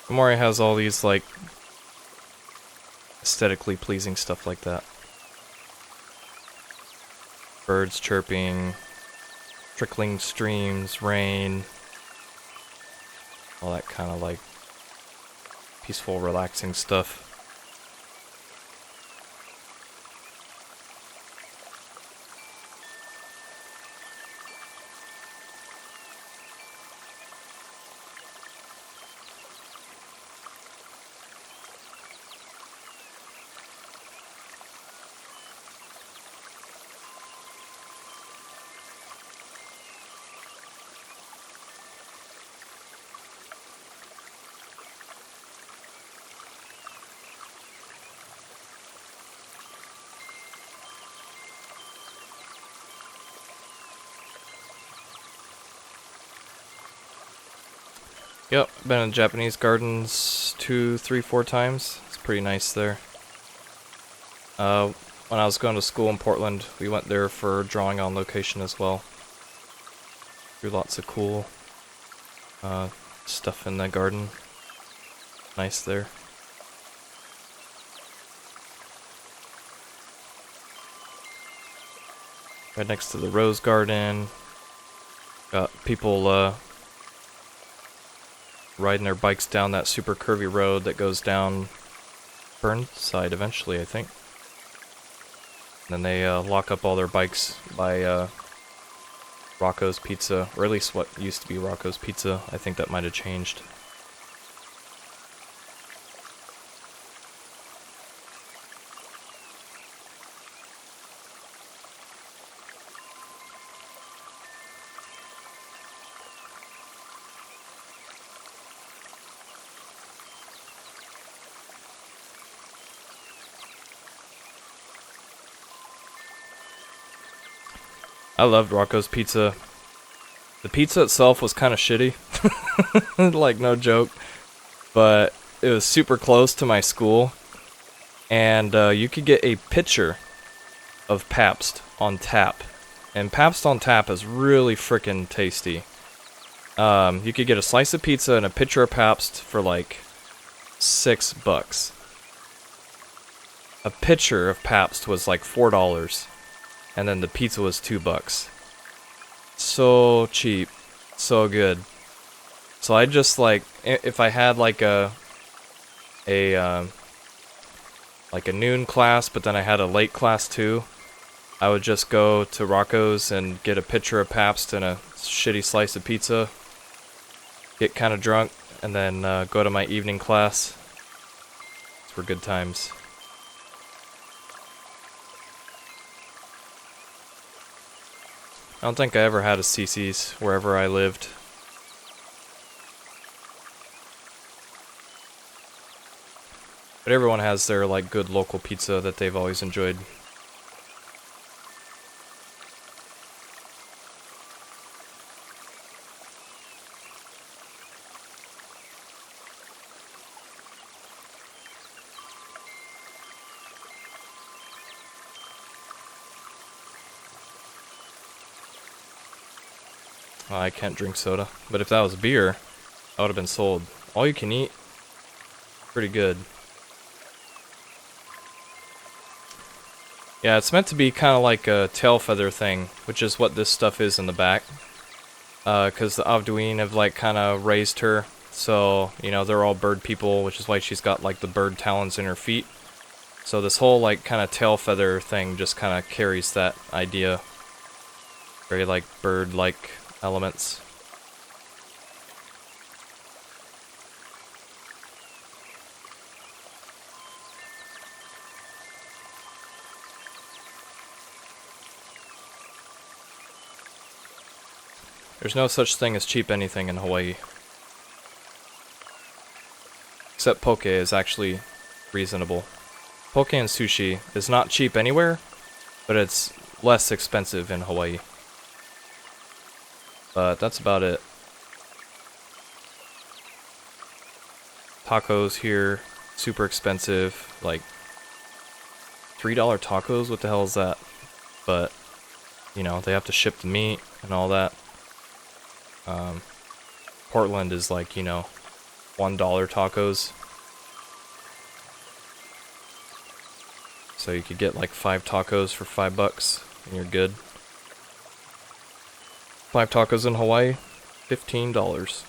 Gaimoria has all these, like, aesthetically pleasing stuff like that. Birds chirping, trickling streams, rain, all that kind of, like, peaceful, relaxing stuff. Yep, been in Japanese gardens 2, 3, 4 times. It's pretty nice there. When I was going to school in Portland, we went there for drawing on location as well. Drew lots of cool stuff in the garden. Nice there. Right next to the rose garden. Got people riding their bikes down that super curvy road that goes down Burnside eventually, I think. And then they lock up all their bikes by Rocco's Pizza, or at least what used to be Rocco's Pizza. I think that might have changed. I loved Rocco's Pizza. The pizza itself was kind of shitty. Like, no joke. But it was super close to my school. And you could get a pitcher of Pabst on tap. And Pabst on tap is really freaking tasty. You could get a slice of pizza and a pitcher of Pabst for like $6. A pitcher of Pabst was like $4. And then the pizza was $2. So cheap. So good. So I just like, if I had like a noon class, but then I had a late class too, I would just go to Rocco's and get a pitcher of Pabst and a shitty slice of pizza, get kind of drunk, and then go to my evening class. Those were good times. I don't think I ever had a CC's wherever I lived. But everyone has their like good local pizza that they've always enjoyed. Oh, I can't drink soda. But if that was beer, I would have been sold. All you can eat, pretty good. Yeah, it's meant to be kind of like a tail feather thing, which is what this stuff is in the back. Because the Avduin have like kind of raised her, so, you know, they're all bird people, which is why she's got like the bird talons in her feet. So this whole like kind of tail feather thing just kind of carries that idea. Very like bird-like elements. There's no such thing as cheap anything in Hawaii. Except poke is actually reasonable. Poke and sushi is not cheap anywhere, but it's less expensive in Hawaii. But that's about it. Tacos here, super expensive, like $3 tacos, what the hell is that? But, you know, they have to ship the meat and all that. Portland is like, you know, $1 tacos. So you could get like 5 tacos for $5 and you're good. 5 tacos in Hawaii, $15.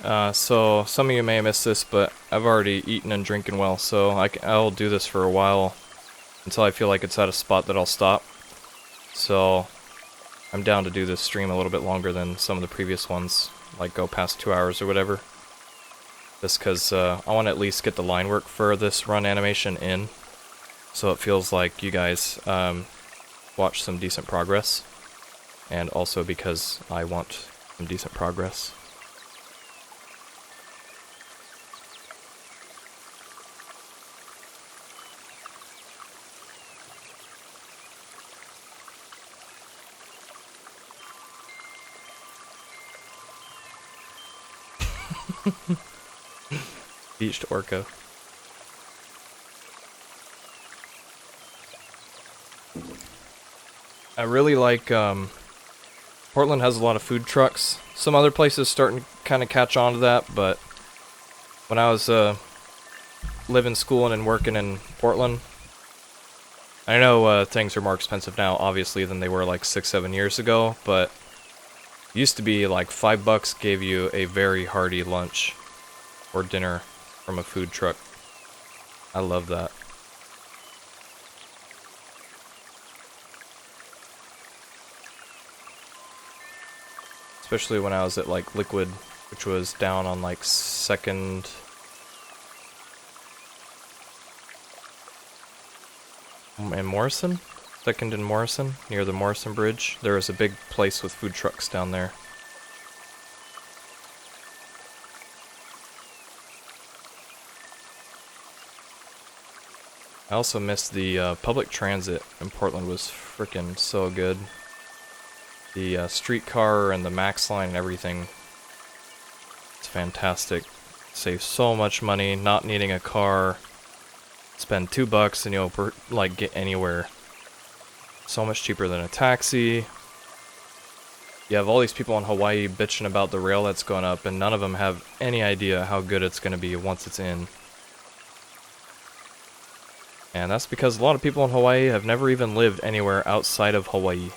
So some of you may have missed this, but I've already eaten and drinking well, so I'll do this for a while until I feel like it's at a spot that I'll stop. So I'm down to do this stream a little bit longer than some of the previous ones, like go past 2 hours or whatever. Just because I want to at least get the line work for this run animation in, so it feels like you guys watch some decent progress, and also because I want some decent progress. Beached orca. I really like, Portland has a lot of food trucks. Some other places starting to kind of catch on to that, but when I was living, schooling, and working in Portland, I know things are more expensive now, obviously, than they were like 6-7 years ago, but it used to be like $5 gave you a very hearty lunch or dinner from a food truck. I love that. Especially when I was at like Liquid, which was down on like 2nd and Morrison? 2nd and Morrison, near the Morrison Bridge. There was a big place with food trucks down there. I also missed the public transit in Portland was freaking so good. The streetcar and the Max line and everything. It's fantastic. Save so much money, not needing a car. Spend $2 and you'll like get anywhere. So much cheaper than a taxi. You have all these people in Hawaii bitching about the rail that's going up, and none of them have any idea how good it's going to be once it's in. And that's because a lot of people in Hawaii have never even lived anywhere outside of Hawaii.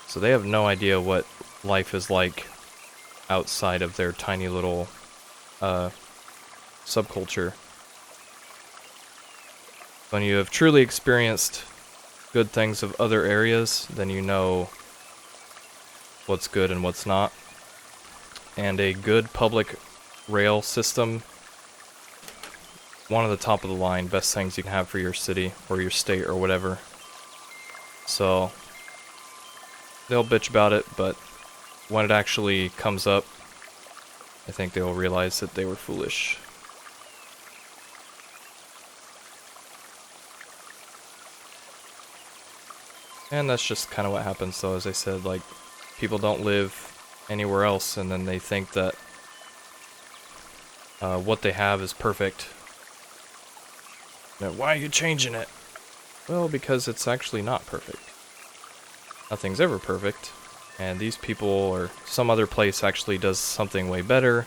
So they have no idea what life is like outside of their tiny little subculture. When you have truly experienced good things of other areas, then you know what's good and what's not. And a good public rail system, one of the top of the line best things you can have for your city or your state or whatever. So they'll bitch about it, but when it actually comes up, I think they'll realize that they were foolish. And that's just kind of what happens though, as I said, like, people don't live anywhere else and then they think that what they have is perfect. Now, why are you changing it? Well, because it's actually not perfect. Nothing's ever perfect, and these people or some other place actually does something way better.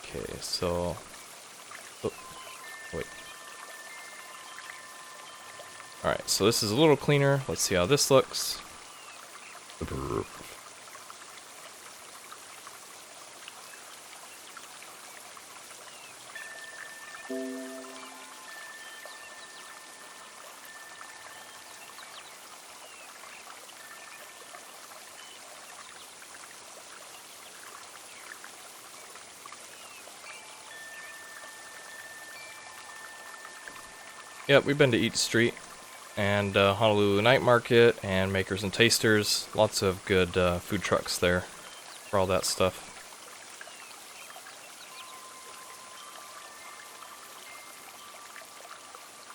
Okay, so... Oh, wait. Alright, so this is a little cleaner. Let's see how this looks. Yep, we've been to Eat Street and Honolulu Night Market and Makers and Tasters. Lots of good food trucks there for all that stuff.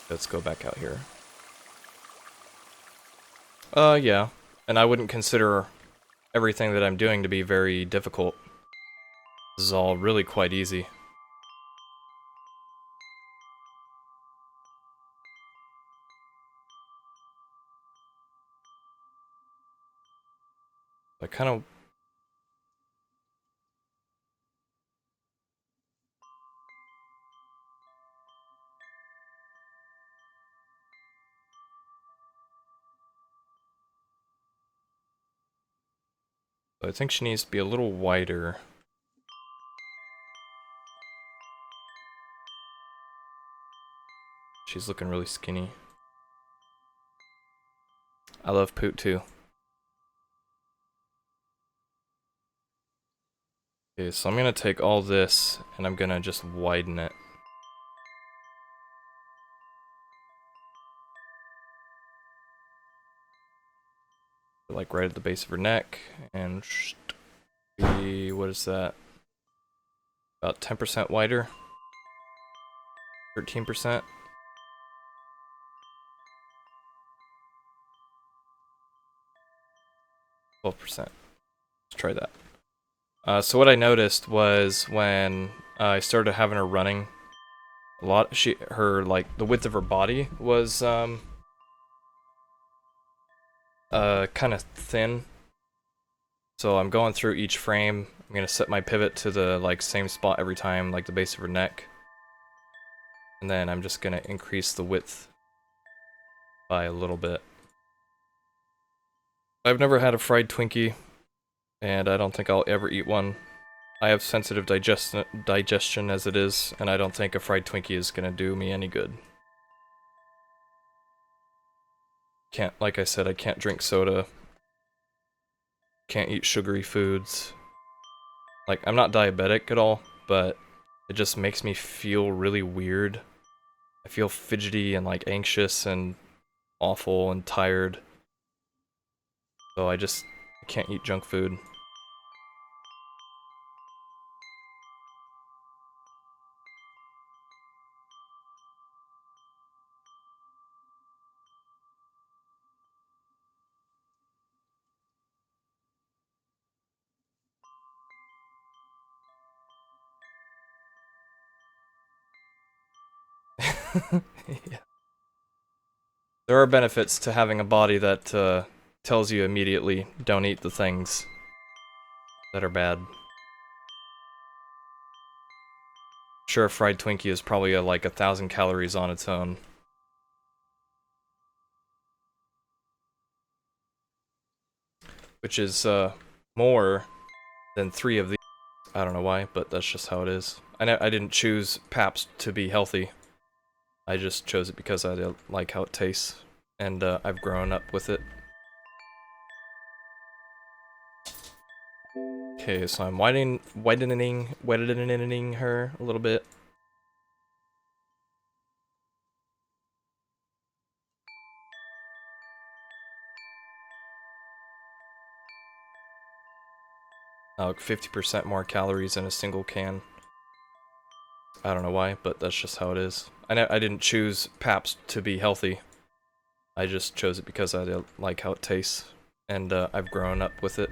Let's go back out here. Yeah. And I wouldn't consider everything that I'm doing to be very difficult. This is all really quite easy. I kind of... So I think she needs to be a little wider. She's looking really skinny. I love Poot too. Okay, so I'm gonna take all this and I'm gonna just widen it. Like right at the base of her neck, and what is that? About 10% wider? 13%? 12%. Let's try that. So what I noticed was when I started having her running, like the width of her body was kind of thin. So I'm going through each frame. I'm gonna set my pivot to the like same spot every time, like the base of her neck. And then I'm just gonna increase the width by a little bit. I've never had a fried Twinkie, and I don't think I'll ever eat one. I have sensitive digestion as it is, and I don't think a fried Twinkie is gonna do me any good. Like I said, I can't drink soda. Can't eat sugary foods. Like, I'm not diabetic at all, but it just makes me feel really weird. I feel fidgety and like anxious and awful and tired. So I can't eat junk food. Yeah. There are benefits to having a body that tells you immediately, don't eat the things that are bad. Sure, a fried Twinkie is probably like 1,000 calories on its own. Which is more than 3 of these. I don't know why, but that's just how it is. I didn't choose Pabst to be healthy. I just chose it because I like how it tastes, and I've grown up with it. Okay, so I'm widening her a little bit. Like 50% more calories in a single can. I don't know why, but that's just how it is. I didn't choose Pabst to be healthy. I just chose it because I like how it tastes, and I've grown up with it.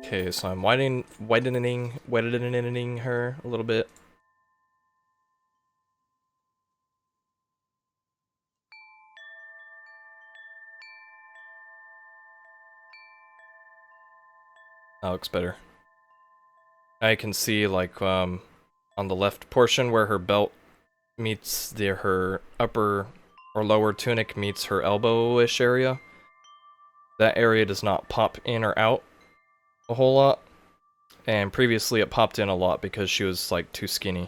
Okay, so I'm widening her a little bit. That looks better. I can see like on the left portion where her belt meets her upper or lower tunic meets her elbow-ish area. That area does not pop in or out a whole lot. And previously it popped in a lot because she was like too skinny.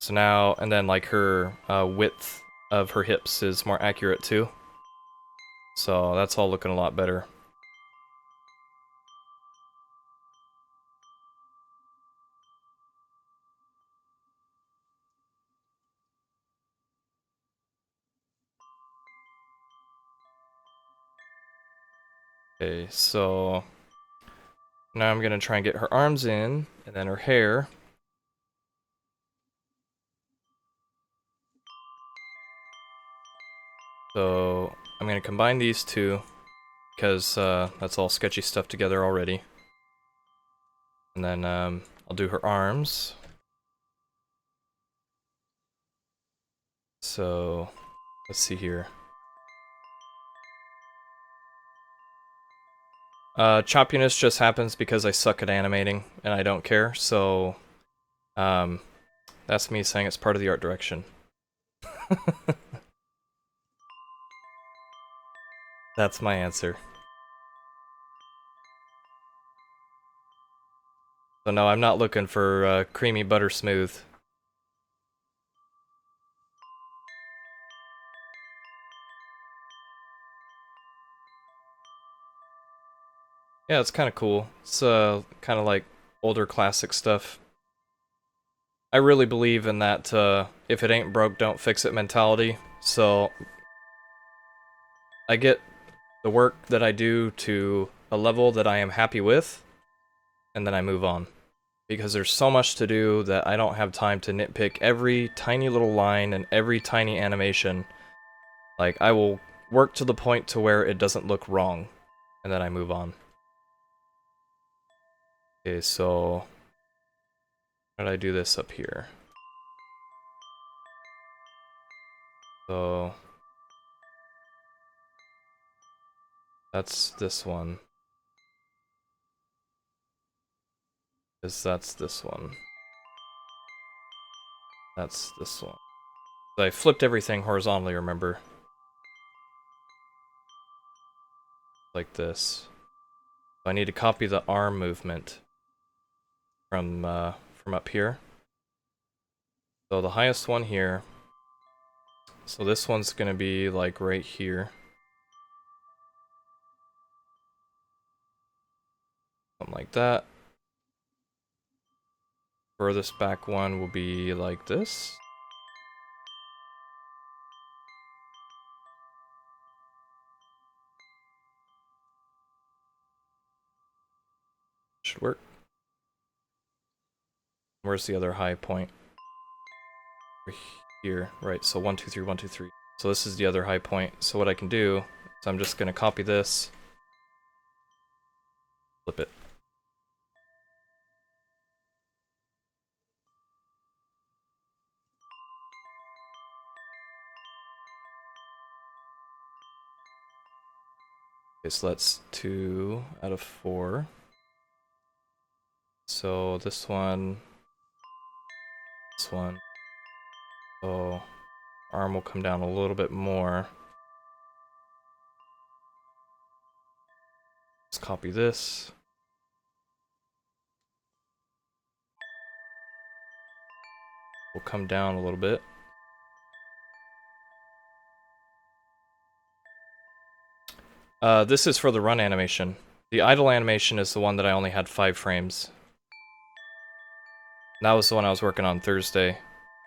So now, and then like her width of her hips is more accurate too. So that's all looking a lot better. Okay, so now I'm gonna try and get her arms in, and then her hair. So I'm gonna combine these two, because that's all sketchy stuff together already. And then I'll do her arms. So let's see here. Choppiness just happens because I suck at animating, and I don't care, so that's me saying it's part of the art direction. That's my answer. So no, I'm not looking for creamy butter smooth. Yeah, it's kind of cool. It's kind of like older classic stuff. I really believe in that if it ain't broke, don't fix it mentality. So I get the work that I do to a level that I am happy with, and then I move on. Because there's so much to do that I don't have time to nitpick every tiny little line and every tiny animation. Like, I will work to the point to where it doesn't look wrong, and then I move on. Okay, so how did I do this up here? So that's this one. That's this one. That's this one. I flipped everything horizontally, remember? Like this. So I need to copy the arm movement from up here. So the highest one here. So this one's gonna be like right here. Something like that. Furthest back one will be like this. Should work. Where's the other high point? Over here. Right, so 1, 2, 3, 1, 2, 3. So this is the other high point. So what I can do is I'm just gonna copy this. Flip it. Okay, so that's 2 out of 4. So this one. This one. So arm will come down a little bit more. Let's copy this. Will come down a little bit. This is for the run animation. The idle animation is the one that I only had 5 frames. That was the one I was working on Thursday.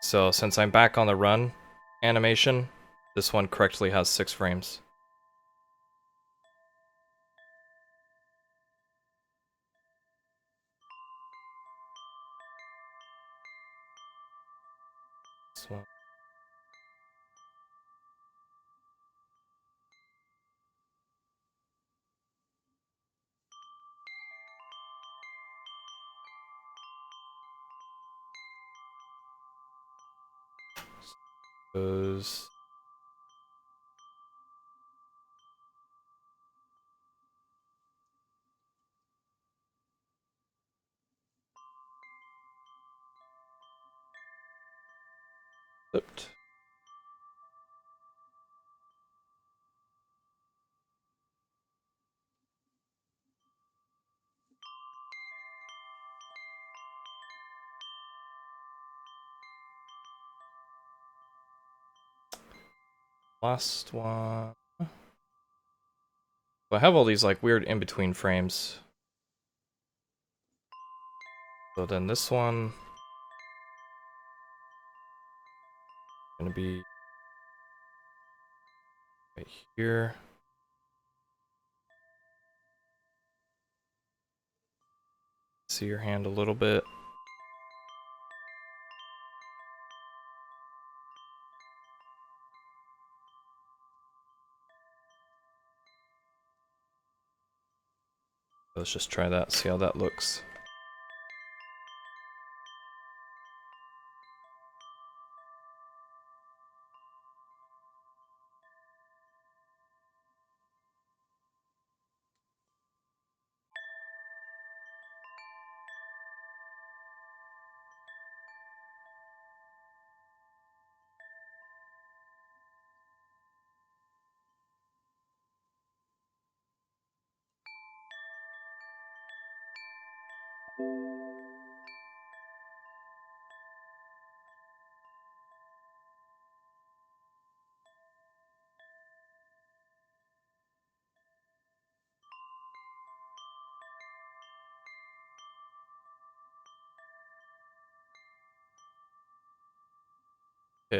So since I'm back on the run animation, this one correctly has 6 frames. This one. Goes. Flipped. Last one. I have all these like weird in-between frames. So then this one gonna be right here. See your hand a little bit. Let's just try that, see how that looks. Okay,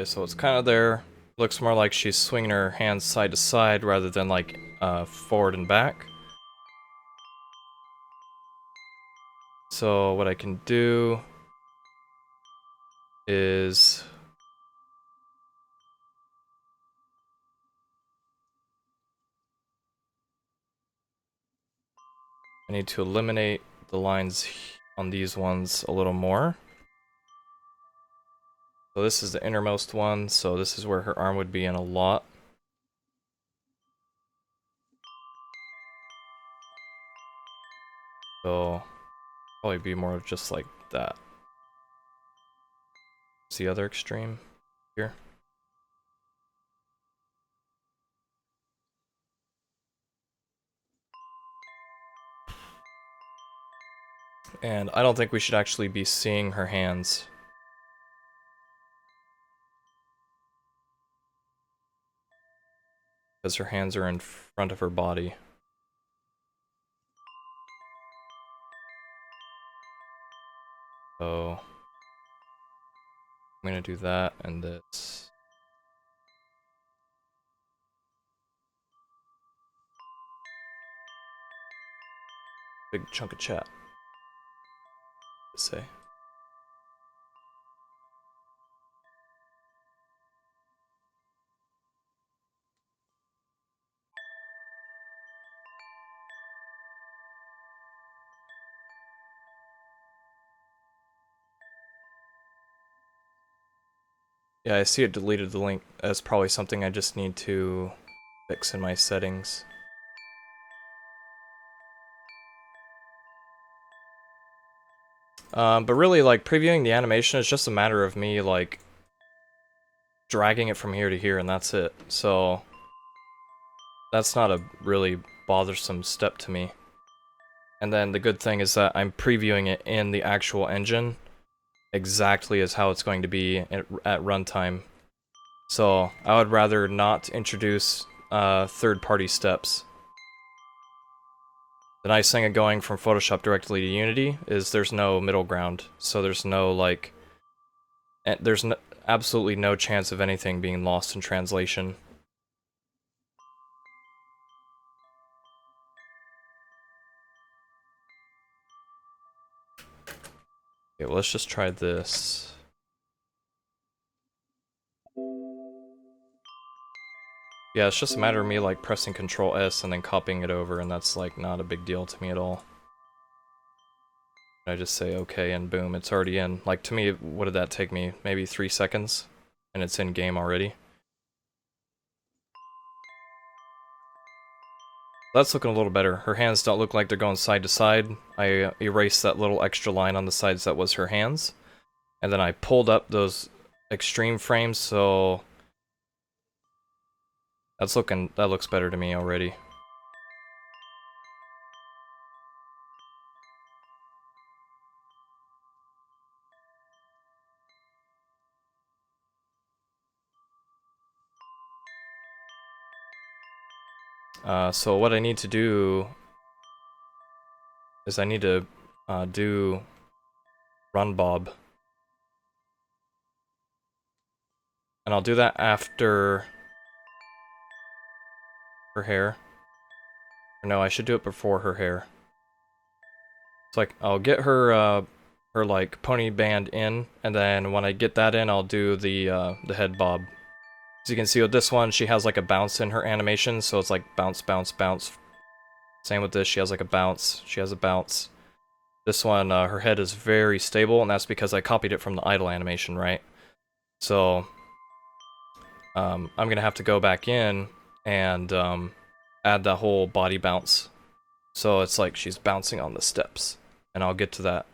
so it's kind of there. Looks more like she's swinging her hands side to side rather than like forward and back. So what I can do is I need to eliminate the lines on these ones a little more. So this is the innermost one, so this is where her arm would be in a lot. So probably be more of just like that. It's the other extreme here. And I don't think we should actually be seeing her hands. Because her hands are in front of her body. So I'm gonna do that and this. Big chunk of chat. To say. Yeah, I see it deleted the link. That's probably something I just need to fix in my settings. But really, like, previewing the animation is just a matter of me, like, dragging it from here to here, and that's it. So, that's not a really bothersome step to me. And then the good thing is that I'm previewing it in the actual engine, exactly as how it's going to be at runtime. So, I would rather not introduce third-party steps. The nice thing of going from Photoshop directly to Unity is there's no middle ground, so there's no, like, there's absolutely no chance of anything being lost in translation. Okay, well, let's just try this. Yeah, it's just a matter of me, like, pressing Control S and then copying it over, and that's, like, not a big deal to me at all. I just say okay, and boom, it's already in. Like, to me, what did that take me? Maybe 3 seconds? And it's in game already. That's looking a little better. Her hands don't look like they're going side to side. I erased that little extra line on the sides that was her hands. And then I pulled up those extreme frames, so that looks better to me already. So what I need to do is I need to do run bob. And I'll do that after her hair. Or no, I should do it before her hair. It's like, I'll get her, her, like, pony band in, and then when I get that in, I'll do the head bob. As you can see with this one, she has, like, a bounce in her animation, so it's like bounce, bounce, bounce. Same with this, she has, like, a bounce. She has a bounce. This one, her head is very stable, and that's because I copied it from the idle animation, right? So, I'm gonna have to go back in and, add that whole body bounce. So it's like she's bouncing on the steps, and I'll get to that.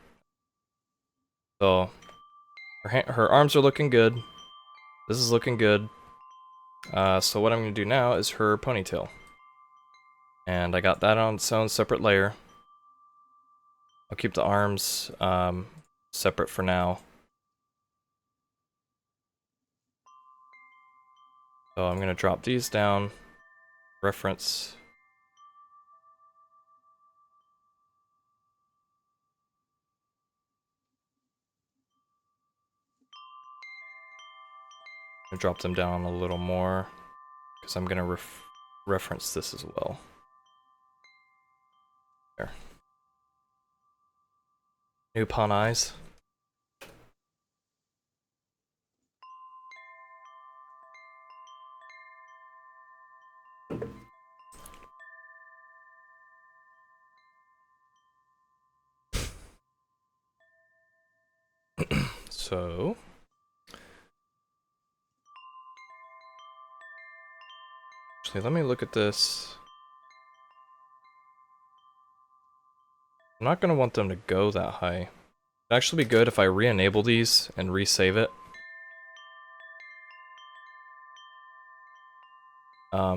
So, her arms are looking good. This is looking good. So what I'm gonna do now is her ponytail. And I got that on its own separate layer. I'll keep the arms separate for now. So I'm gonna drop these down. Reference. I'm gonna drop them down a little more because I'm gonna reference this as well. There. New pawn eyes. So actually, let me look at this. I'm not gonna want them to go that high. It'd actually be good if I re-enable these and resave it.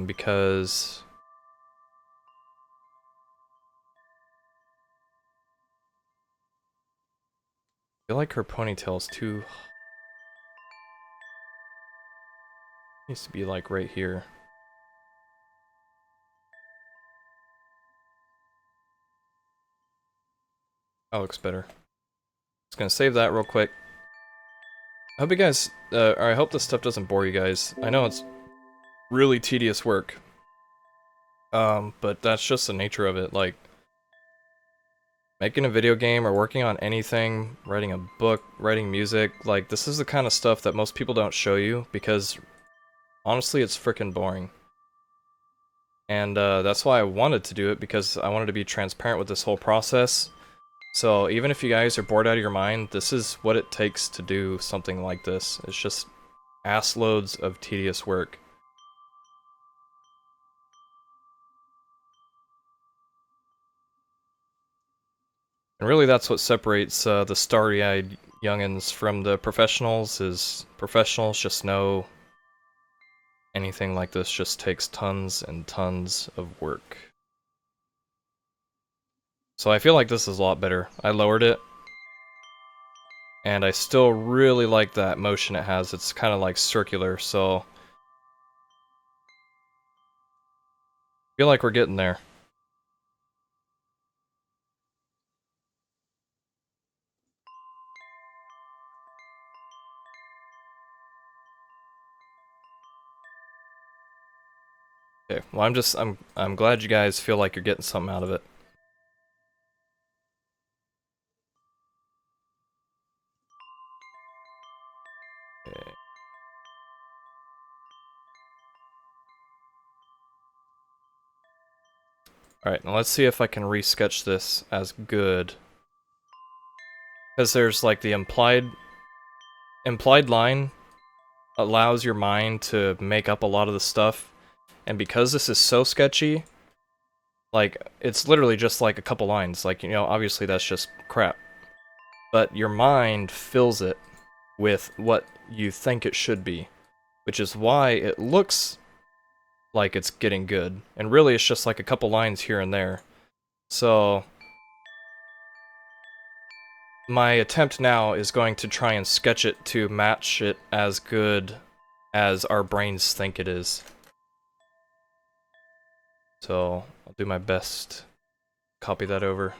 Because I feel like her ponytail is too... Needs to be like right here. That looks better. Just gonna save that real quick. I hope you guys, or I hope this stuff doesn't bore you guys. I know it's really tedious work. But that's just the nature of it. Like, making a video game or working on anything, writing a book, writing music, like, this is the kind of stuff that most people don't show you because, honestly, it's freaking boring. And that's why I wanted to do it, because I wanted to be transparent with this whole process. So even if you guys are bored out of your mind, this is what it takes to do something like this. It's just ass loads of tedious work. And really that's what separates the starry-eyed youngins from the professionals, is professionals just know anything like this just takes tons and tons of work. So I feel like this is a lot better. I lowered it, and I still really like that motion it has. It's kind of like circular, so I feel like we're getting there. Okay, well I'm glad you guys feel like you're getting something out of it. Okay. Alright, now let's see if I can resketch this as good. Because there's like the implied line allows your mind to make up a lot of the stuff. And because this is so sketchy, like, it's literally just like a couple lines. Like, you know, obviously that's just crap. But your mind fills it with what you think it should be. Which is why it looks like it's getting good. And really it's just like a couple lines here and there. So my attempt now is going to try and sketch it to match it as good as our brains think it is. So I'll do my best. Copy that over.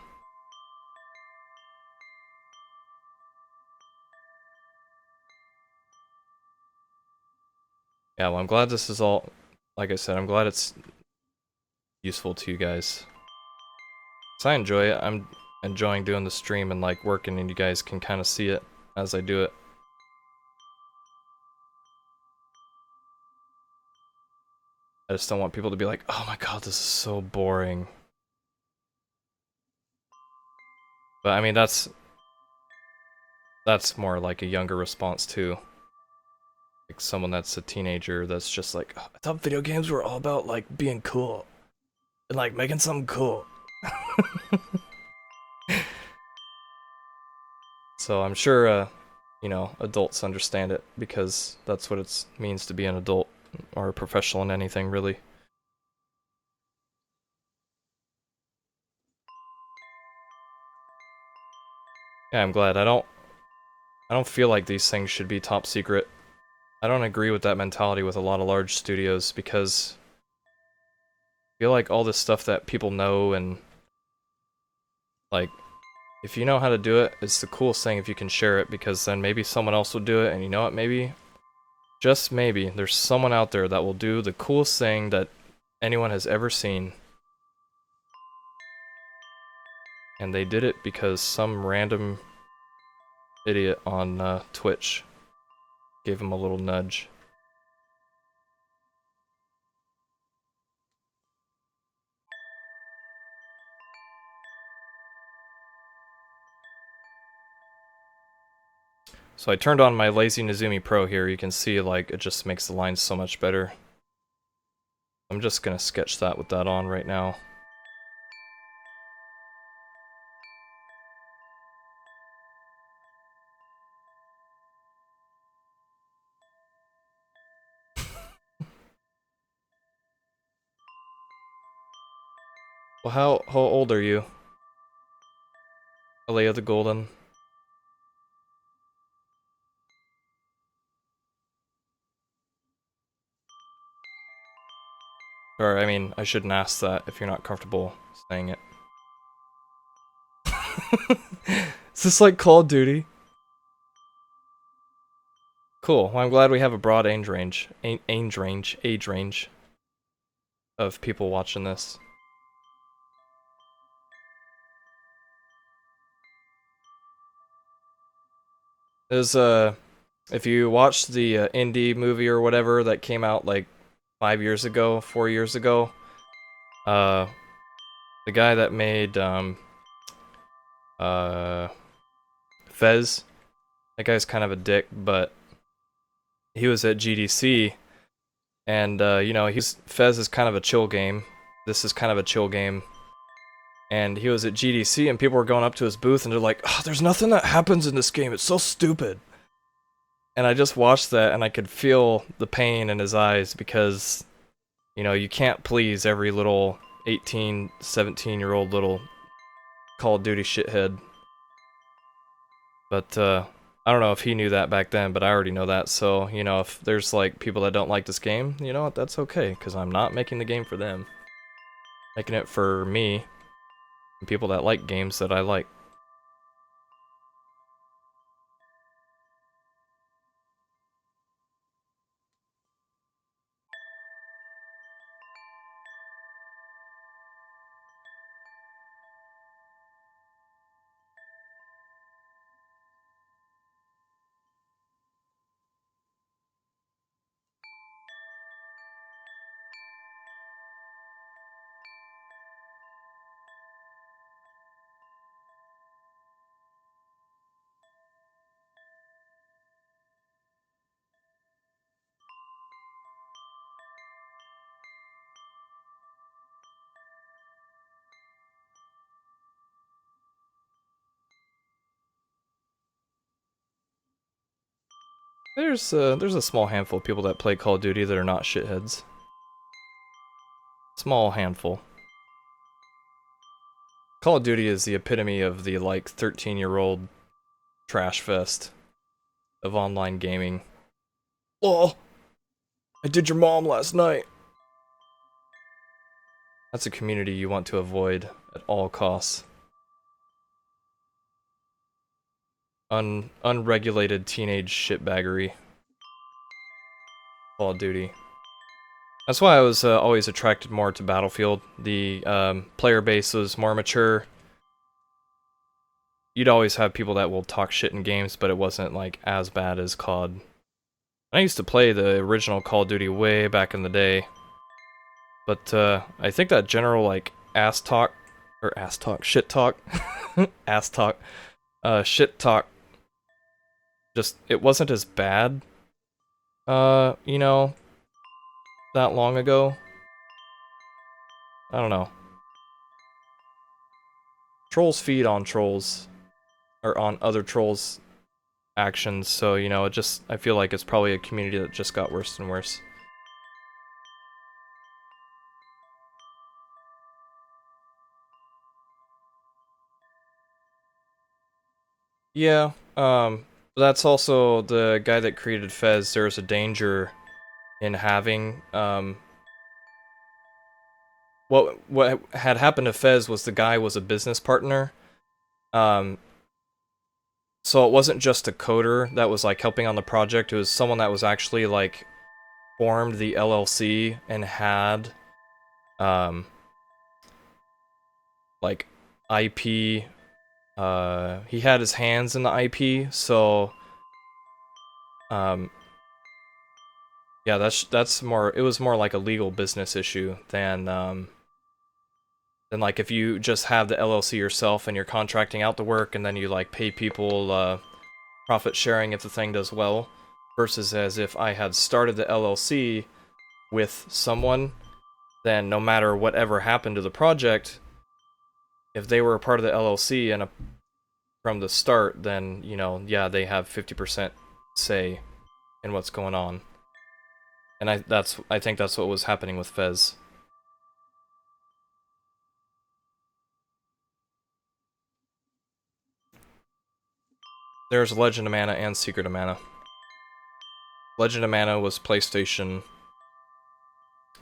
Yeah, well, I'm glad this is all, like I said, I'm glad it's useful to you guys. So I enjoy it. I'm enjoying doing the stream and like working, and you guys can kind of see it as I do it. I just don't want people to be like, oh my god, this is so boring. But I mean, that's more like a younger response too. Like someone that's a teenager that's just like, oh, I thought video games were all about like being cool and like making something cool. So I'm sure, you know, adults understand it because that's what it means to be an adult or a professional in anything, really. Yeah, I'm glad. I don't feel like these things should be top secret. I don't agree with that mentality with a lot of large studios because I feel like all this stuff that people know and like if you know how to do it, it's the coolest thing if you can share it because then maybe someone else will do it and you know what, maybe, just maybe, there's someone out there that will do the coolest thing that anyone has ever seen. And they did it because some random idiot on Twitch gave him a little nudge. So I turned on my Lazy Nezumi Pro here. You can see like it just makes the lines so much better. I'm just gonna sketch that with that on right now. Well, how old are you? Alea the Golden. Or, I mean, I shouldn't ask that if you're not comfortable saying it. Is this like Call of Duty? Cool. Well, I'm glad we have a broad age range of people watching this. There's if you watched the indie movie or whatever that came out like 5 years ago, 4 years ago, uh, the guy that made uh Fez, that guy's kind of a dick, but he was at GDC, and you know, Fez is kind of a chill game. This is kind of a chill game. And he was at GDC, and people were going up to his booth, and they're like, "Oh, there's nothing that happens in this game. It's so stupid." And I just watched that, and I could feel the pain in his eyes because, you know, you can't please every little 18, 17-year-old little Call of Duty shithead. But I don't know if he knew that back then, but I already know that. So, you know, if there's like people that don't like this game, you know what? That's okay, because I'm not making the game for them. Making it for me and people that like games that I like. There's a small handful of people that play Call of Duty that are not shitheads. Small handful. Call of Duty is the epitome of the like 13-year-old trash fest of online gaming. Oh, I did your mom last night. That's a community you want to avoid at all costs. Unregulated teenage shitbaggery. Call of Duty. That's why I was always attracted more to Battlefield. The player base was more mature. You'd always have people that will talk shit in games, but it wasn't like as bad as COD. I used to play the original Call of Duty way back in the day, but I think that general like shit talk, ass talk, shit talk, just it wasn't as bad. You know, that long ago. I don't know. Trolls feed on trolls, or on other trolls' actions, so you know, I feel like it's probably a community that just got worse and worse. Yeah, that's also the guy that created Fez. There's a danger in having, what had happened to Fez was the guy was a business partner. Um, so it wasn't just a coder that was like helping on the project, it was someone that was actually like formed the LLC and had, um, like IP, he had his hands in the IP, so, um, yeah, that's more, it was more like a legal business issue than like if you just have the LLC yourself and you're contracting out the work and then you like pay people profit sharing if the thing does well, versus as if I had started the LLC with someone, then no matter whatever happened to the project, if they were a part of the LLC and from the start, then, you know, yeah, they have 50% say in what's going on. And I think that's what was happening with Fez. There's Legend of Mana and Secret of Mana. Legend of Mana was PlayStation,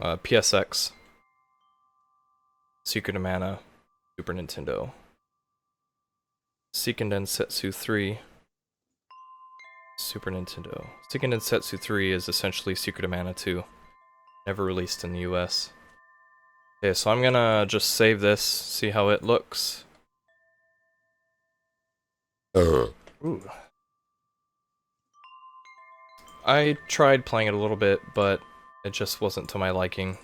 PSX. Secret of Mana, Super Nintendo. Seiken Densetsu 3, Super Nintendo. Seiken Densetsu 3 is essentially Secret of Mana 2. Never released in the US. Okay, so I'm gonna just save this, see how it looks. Ooh. I tried playing it a little bit, but it just wasn't to my liking.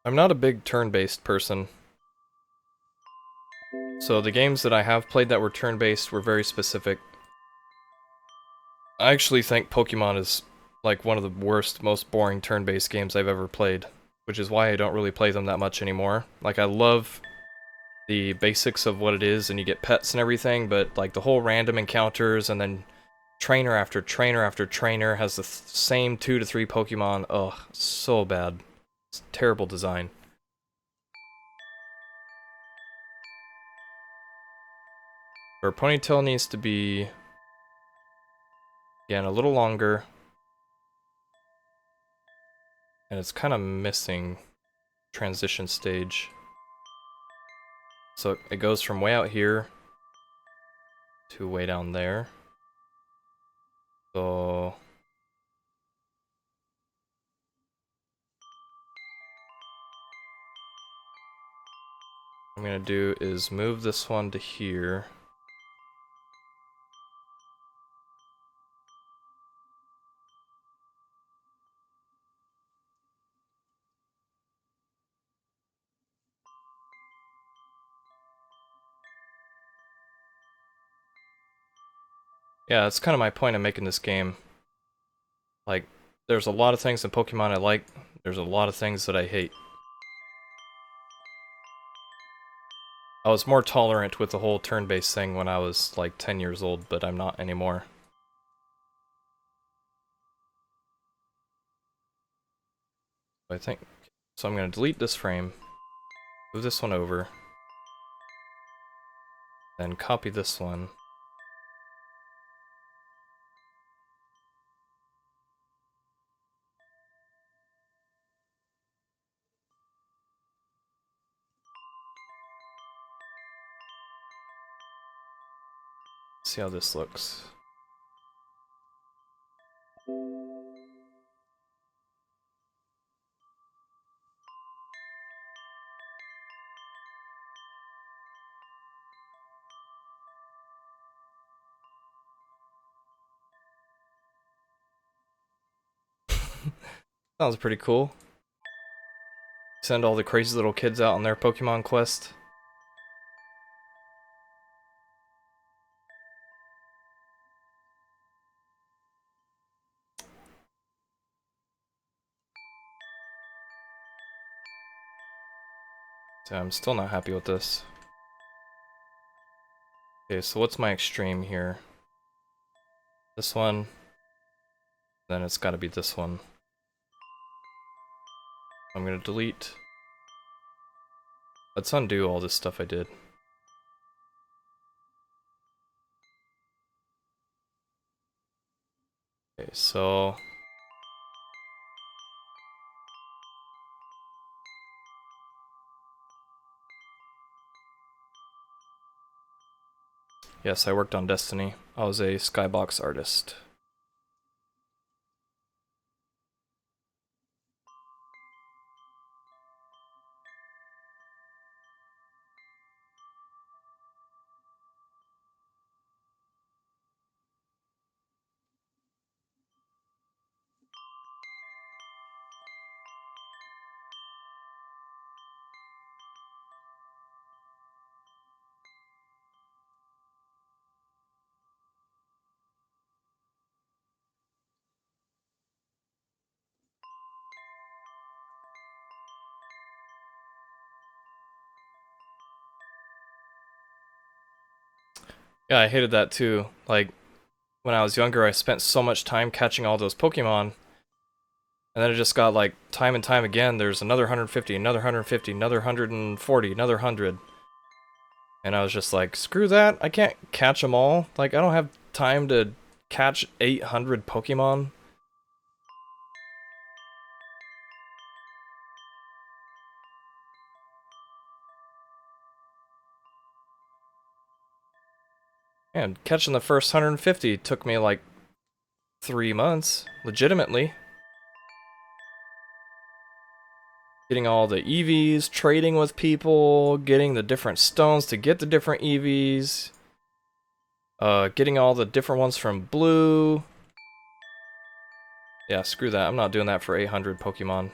I'm not a big turn-based person. So the games that I have played that were turn-based were very specific. I actually think Pokemon is like one of the worst, most boring turn-based games I've ever played, which is why I don't really play them that much anymore. Like, I love the basics of what it is, and you get pets and everything, but like the whole random encounters and then trainer after trainer after trainer has the same 2 to 3 Pokemon. Ugh, so bad. It's terrible design. Our ponytail needs to be, again, a little longer. And it's kind of missing transition stage. So it goes from way out here to way down there. So what I'm gonna do is move this one to here. Yeah, that's kind of my point of making this game. Like, there's a lot of things in Pokemon I like, there's a lot of things that I hate. I was more tolerant with the whole turn-based thing when I was like 10 years old, but I'm not anymore. I think, so I'm gonna delete this frame, move this one over, then copy this one. See how this looks. Sounds pretty cool. Send all the crazy little kids out on their Pokemon quest. So I'm still not happy with this. Okay, so what's my extreme here? This one. Then it's gotta be this one. I'm gonna delete Let's undo all this stuff I did. Okay, so... Yes, I worked on Destiny. I was a skybox artist. Yeah, I hated that too. Like, when I was younger, I spent so much time catching all those Pokemon, and then it just got like, time and time again, there's another 150, another 150, another 140, another 100. And I was just like, screw that, I can't catch them all. Like, I don't have time to catch 800 Pokemon. And catching the first 150 took me like 3 months, legitimately. Getting all the EVs, trading with people, getting the different stones to get the different EVs, getting all the different ones from Blue. Yeah, screw that. I'm not doing that for 800 Pokemon.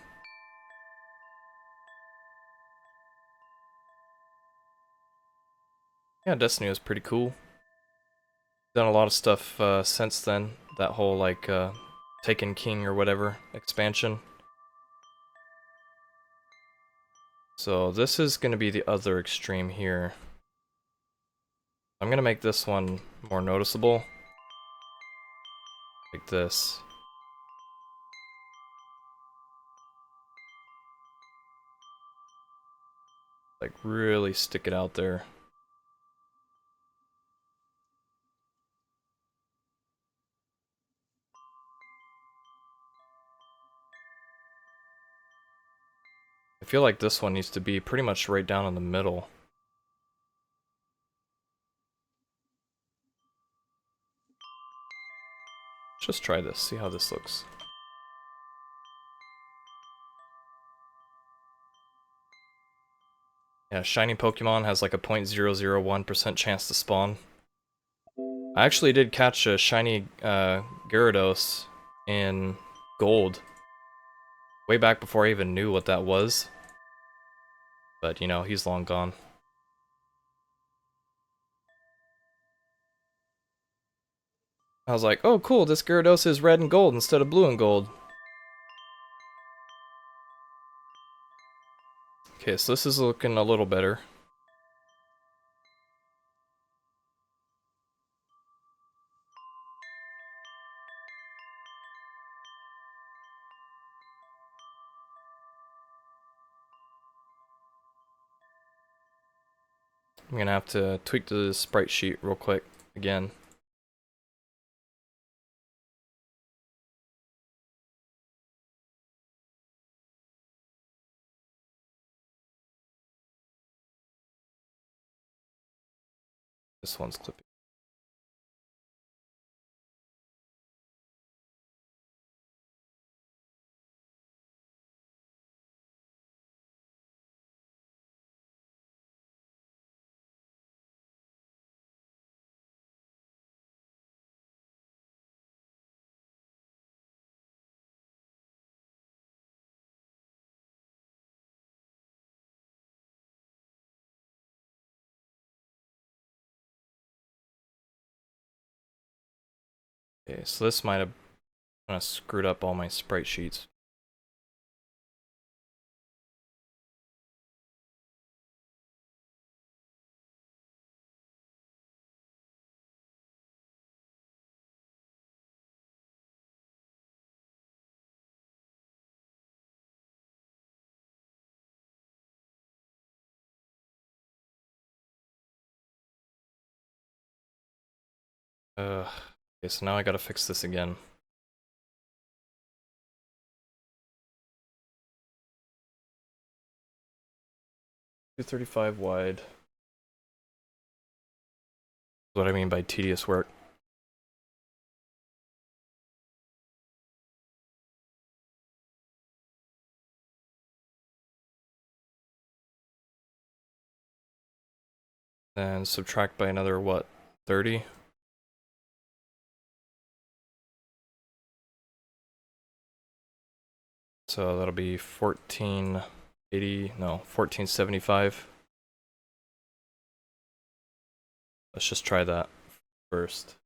Yeah, Destiny was pretty cool. Done a lot of stuff since then. That whole, like, Taken King or whatever expansion. So this is going to be the other extreme here. I'm going to make this one more noticeable. Like this. Like, really stick it out there. I feel like this one needs to be pretty much right down in the middle. Let's just try this, see how this looks. Yeah, shiny Pokemon has like a 0.001% chance to spawn. I actually did catch a shiny Gyarados in Gold. Way back before I even knew what that was. But, you know, he's long gone. I was like, oh cool, this Gyarados is red and gold instead of blue and gold. Okay, so this is looking a little better. I'm gonna have to tweak the sprite sheet real quick again. This one's clipping. Okay, so this might have kind of screwed up all my sprite sheets. Okay, so now I gotta fix this again. $235 wide. What I mean by tedious work. Then subtract by another, what, 30? So that'll be 1480, no, 1475. Let's just try that first.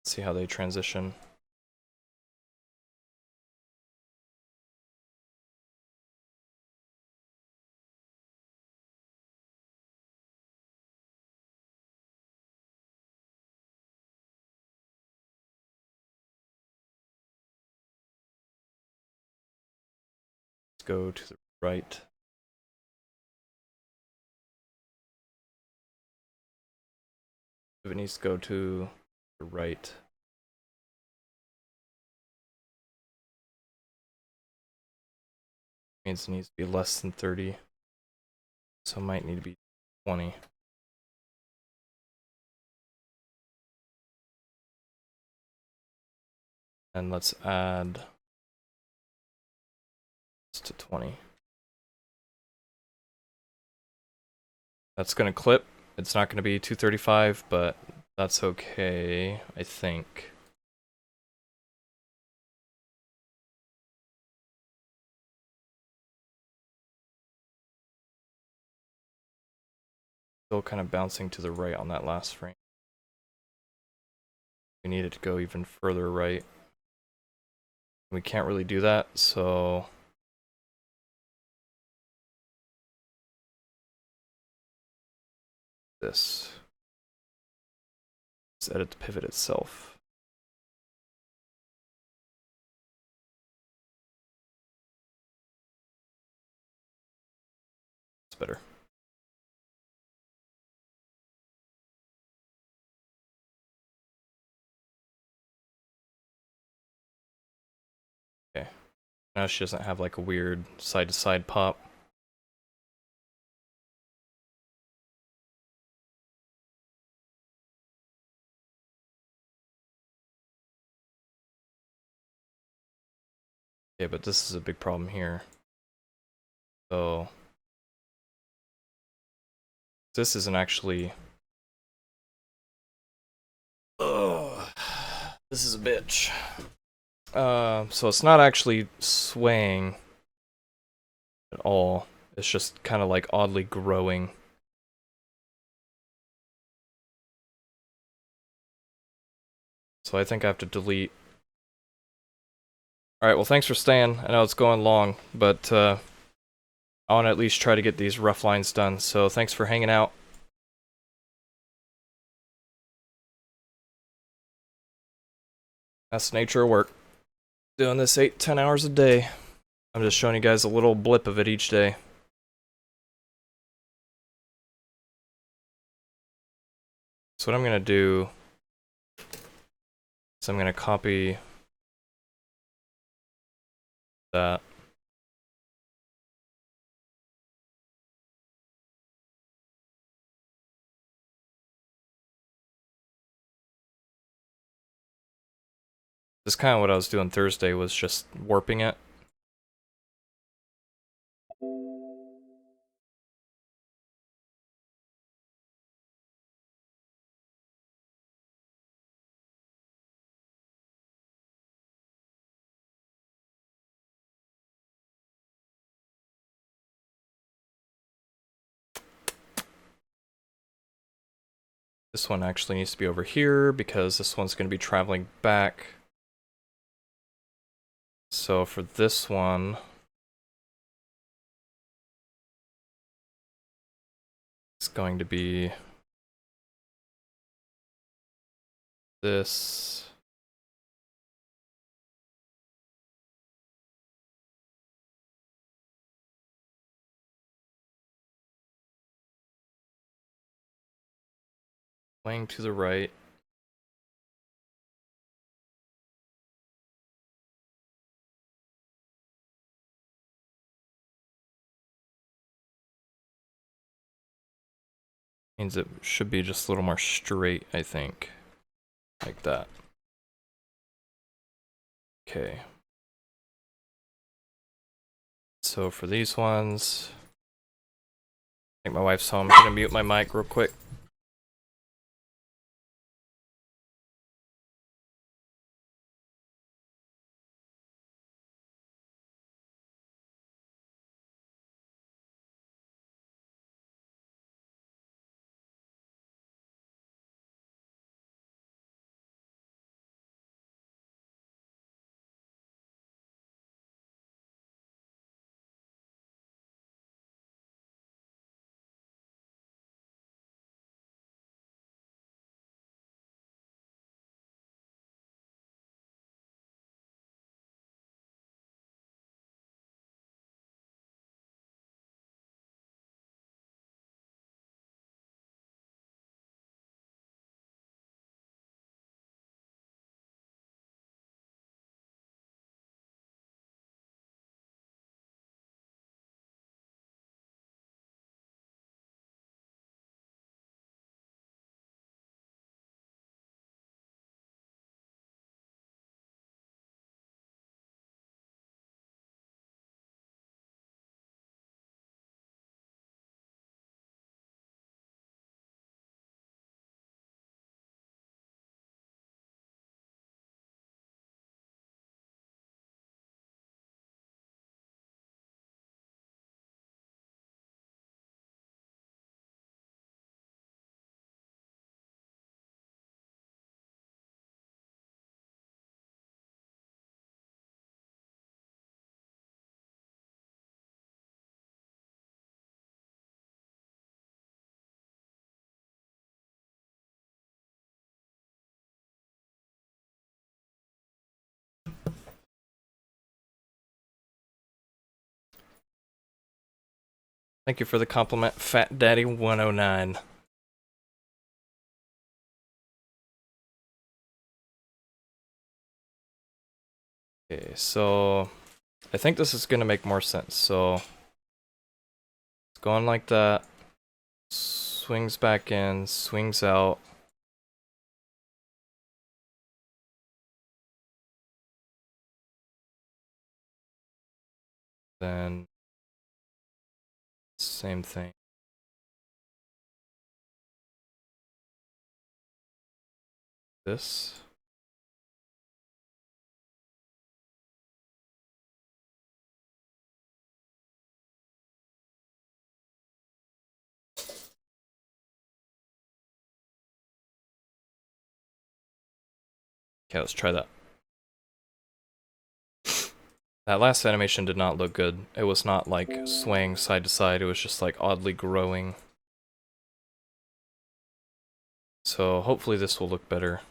See how they transition. Let's go to the right. If it needs to go to the right. Means it needs to be less than 30. So it might need to be 20. And let's add this to 20. That's gonna clip. It's not gonna be 235, but that's okay, I think. Still kind of bouncing to the right on that last frame. We need it to go even further right. We can't really do that, so this. Let's edit the pivot itself. It's better. Okay. Now she doesn't have like a weird side-to-side pop. Okay, but this is a big problem here. So this isn't actually. Oh, this is a bitch. So it's not actually swaying at all. It's just kind of like oddly growing. So I think I have to delete. Alright, well thanks for staying. I know it's going long, but I want to at least try to get these rough lines done. So thanks for hanging out. That's the nature of work. Doing this 8-10 hours a day. I'm just showing you guys a little blip of it each day. So what I'm going to do is I'm going to copy that. This is kind of what I was doing Thursday, was just warping it. This one actually needs to be over here because this one's going to be traveling back. So for this one, it's going to be this. Swing to the right. Means it should be just a little more straight, I think. Like that. Okay. So for these ones, I think my wife's home. I'm gonna mute my mic real quick. Thank you for the compliment, Fat Daddy 109. Okay, so I think this is gonna make more sense. So it's going like that. Swings back in, swings out. Then same thing. This. Okay, let's try that. That last animation did not look good. It was not like swaying side to side, it was just like oddly growing. So hopefully this will look better.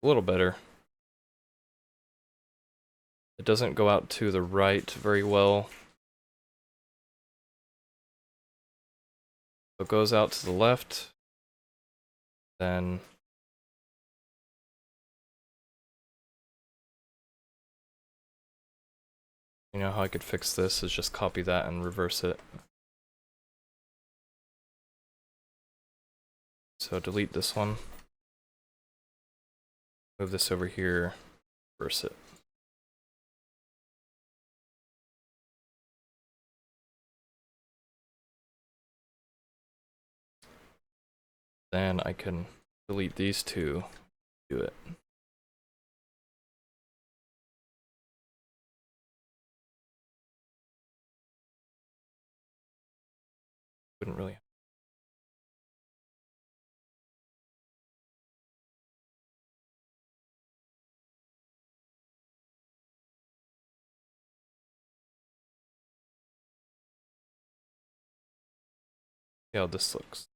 A little better. It doesn't go out to the right very well. So it goes out to the left. Then you know how I could fix this is just copy that and reverse it. So delete this one. Move this over here, reverse it. Then I can delete these two, do it. Wouldn't really. See how this looks.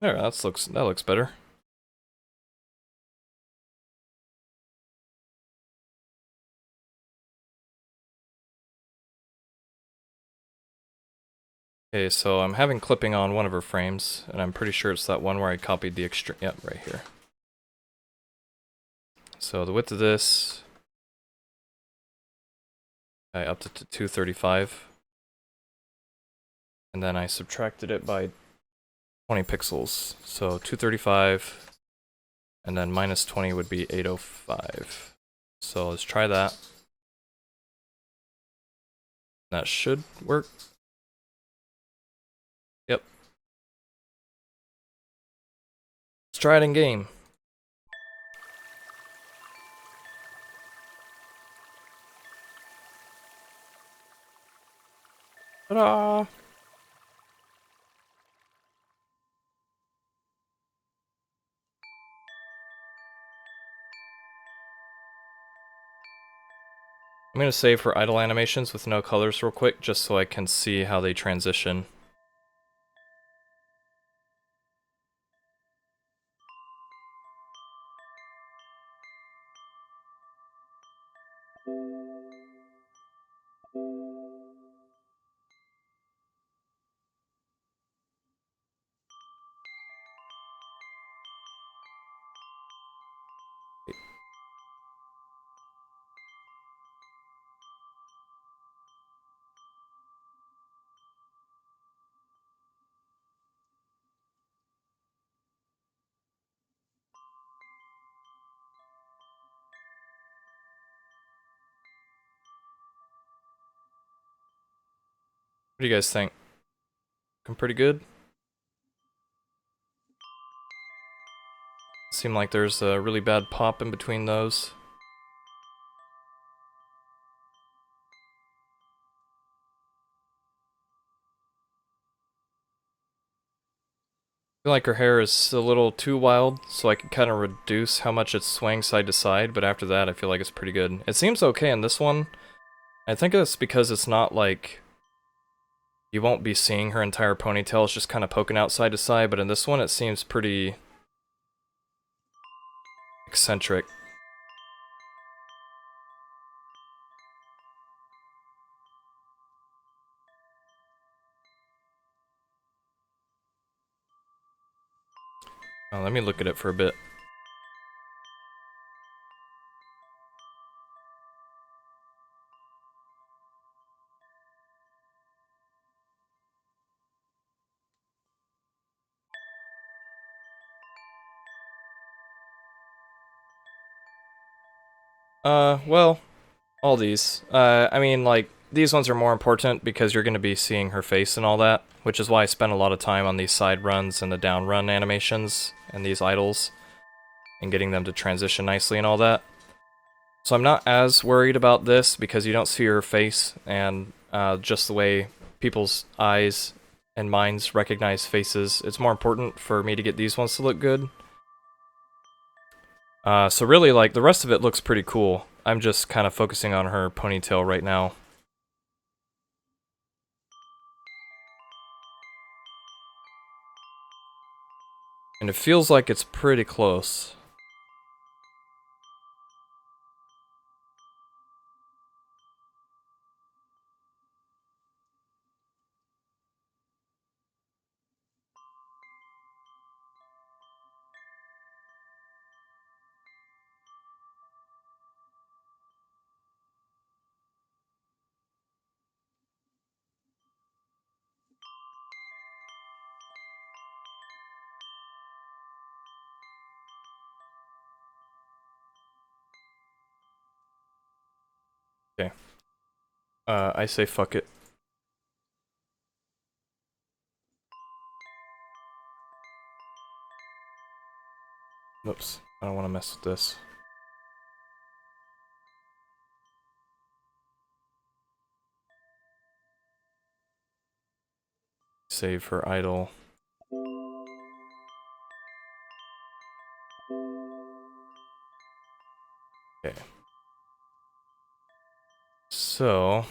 There, that looks better. Okay, so I'm having clipping on one of her frames, and I'm pretty sure it's that one where I copied the extreme. Yep, right here. So the width of this, I upped it to 235, and then I subtracted it by 20 pixels. So 235, and then minus 20 would be 805. So let's try that. That should work. Yep. Let's try it in game. Ta-da! I'm gonna save for idle animations with no colors real quick, just so I can see how they transition. What do you guys think? Looking pretty good? Seem like there's a really bad pop in between those. I feel like her hair is a little too wild, so I can kind of reduce how much it's swaying side to side, but after that I feel like it's pretty good. It seems okay in this one. I think it's because it's not like... You won't be seeing her entire ponytail, it's just kind of poking out side to side, but in this one it seems pretty... eccentric. Oh, let me look at it for a bit. Well, all these. I mean, like, these ones are more important because you're going to be seeing her face and all that, which is why I spent a lot of time on these side runs and the down run animations and these idles, and getting them to transition nicely and all that. So I'm not as worried about this because you don't see her face, and just the way people's eyes and minds recognize faces, it's more important for me to get these ones to look good. So really, like, the rest of it looks pretty cool. I'm just kind of focusing on her ponytail right now. And it feels like it's pretty close. Okay. I say fuck it. Oops. I don't want to mess with this. Save for idle. Okay. So...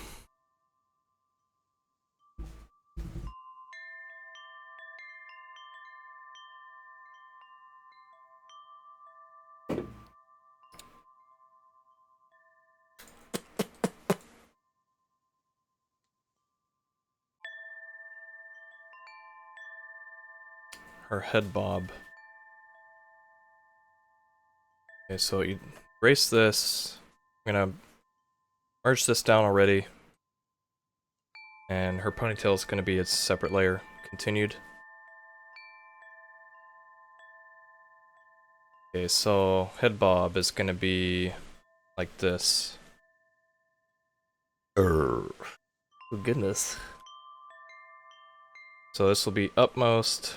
her head bob. Okay, so you erase this. I'm gonna merge this down already. And her ponytail is gonna be its separate layer. Continued. Okay, so head bob is gonna be like this. Oh goodness. So this will be upmost.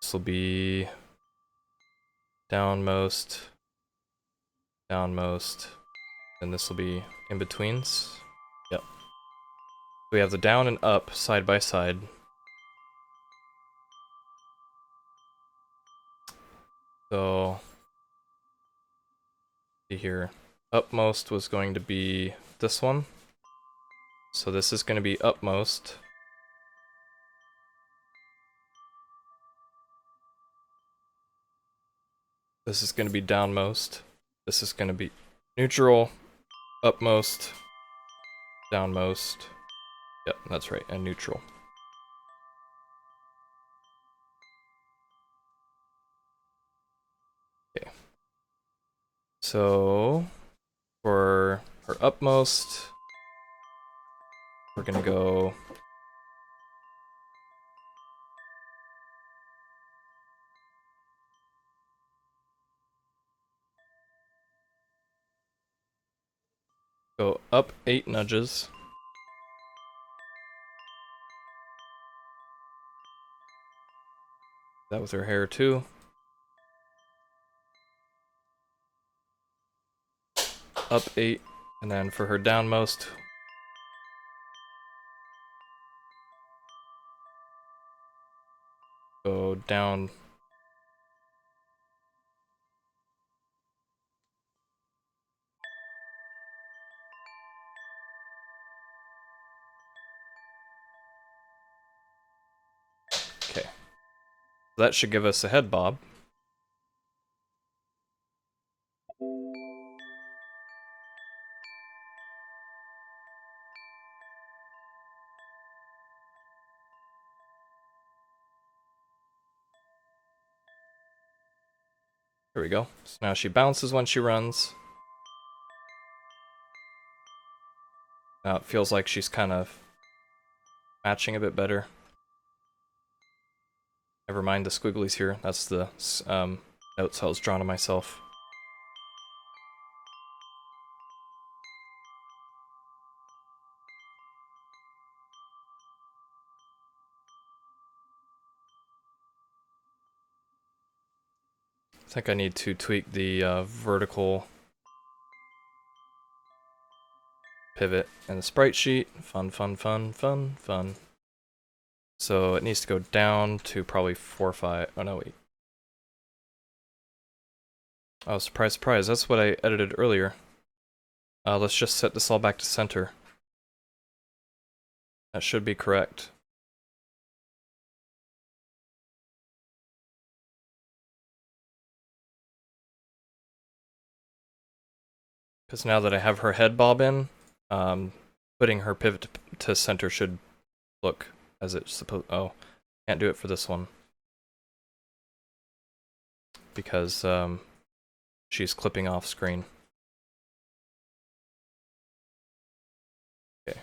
This will be downmost. Downmost. And this will be in betweens. Yep. We have the down and up side by side. So see here. Upmost was going to be this one. So this is going to be upmost. This is going to be downmost. This is going to be neutral, upmost, downmost. Yep, that's right, and neutral. Okay. So for her upmost, we're going to go up 8 nudges. That with her hair too. Up 8, and then for her downmost, go down. Okay. That should give us a head bob. There we go. So now she bounces when she runs. Now it feels like she's kind of matching a bit better. Never mind the squigglies here. That's the notes I was drawing to myself. I think I need to tweak the vertical pivot in the sprite sheet. Fun, fun, fun, fun, fun. So it needs to go down to probably 4 or 5. Oh no, wait. Oh, surprise, surprise. That's what I edited earlier. Let's just set this all back to center. That should be correct. Because now that I have her head bob in, putting her pivot to center should look as it's supposed. Oh, can't do it for this one. Because she's clipping off screen. Okay.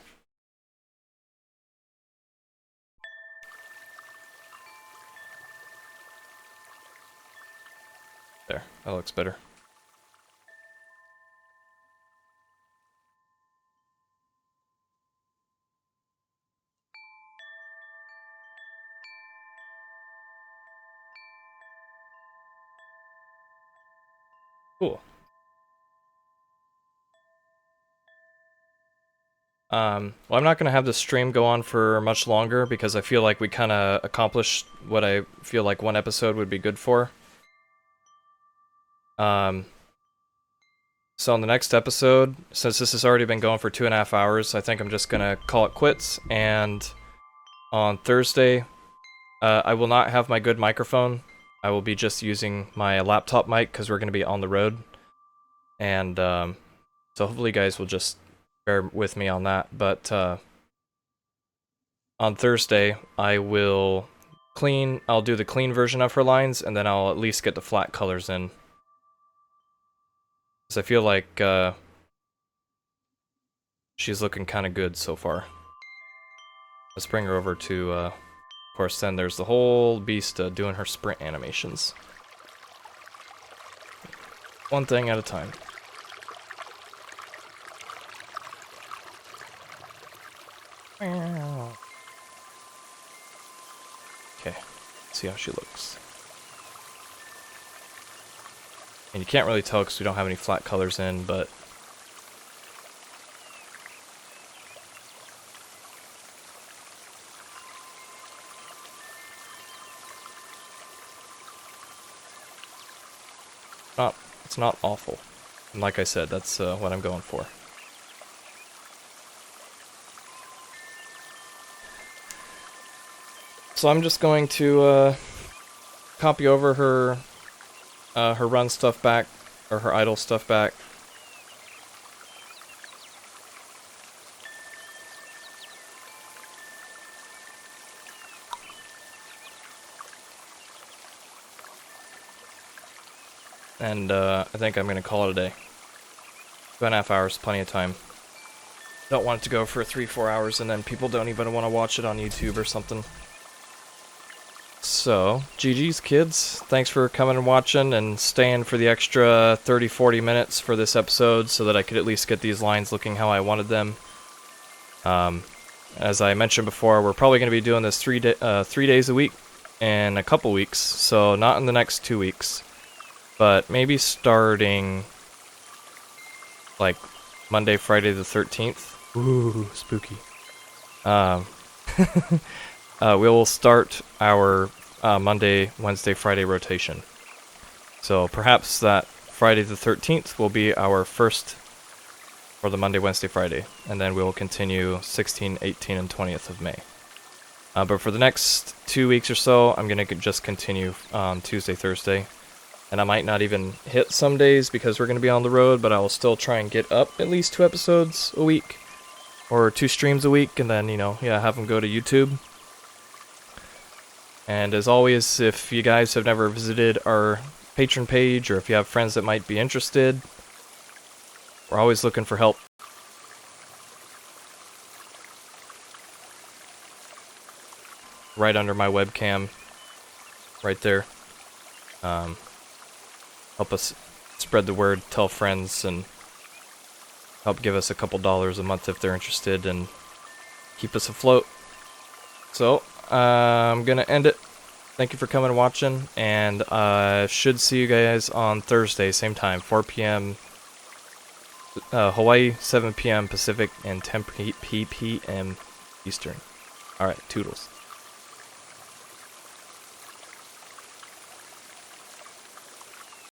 There, that looks better. Cool. Well, I'm not going to have this stream go on for much longer because I feel like we kind of accomplished what I feel like one episode would be good for. So on the next episode, since this has already been going for 2.5 hours, I think I'm just going to call it quits. And on Thursday, I will not have my good microphone. I will be just using my laptop mic because we're going to be on the road. And so hopefully you guys will just bear with me on that. But on Thursday, I will I'll do the clean version of her lines, and then I'll at least get the flat colors in. Because I feel like she's looking kind of good so far. Let's bring her over to, of course, then there's the whole beast doing her sprint animations. One thing at a time. Okay, see how she looks. And you can't really tell because we don't have any flat colors in, but it's not awful. And like I said, that's what I'm going for. So I'm just going to copy over her run stuff back, or her idle stuff back. And I think I'm going to call it a day. 2.5 hours, plenty of time. Don't want it to go for 3-4 hours and then people don't even want to watch it on YouTube or something. So, GG's kids. Thanks for coming and watching and staying for the extra 30-40 minutes for this episode so that I could at least get these lines looking how I wanted them. As I mentioned before, we're probably going to be doing this 3 days a week in a couple weeks, so not in the next 2 weeks. But maybe starting like Monday, Friday the 13th. Ooh, spooky. We will start our Monday, Wednesday, Friday rotation. So perhaps that Friday the 13th will be our first for the Monday, Wednesday, Friday. And then we will continue 16, 18, and 20th of May. But for the next 2 weeks or so, I'm going to just continue Tuesday, Thursday. And I might not even hit some days because we're going to be on the road, but I will still try and get up at least 2 episodes a week. Or 2 streams a week, and then, have them go to YouTube. And as always, if you guys have never visited our Patreon page, or if you have friends that might be interested, we're always looking for help. Right under my webcam. Right there. Help us spread the word, tell friends, and help give us a couple dollars a month if they're interested, and keep us afloat. So, I'm gonna end it. Thank you for coming and watching, and I should see you guys on Thursday, same time, 4 p.m. Hawaii, 7 p.m. Pacific, and 10 p.m. Eastern. Alright, toodles.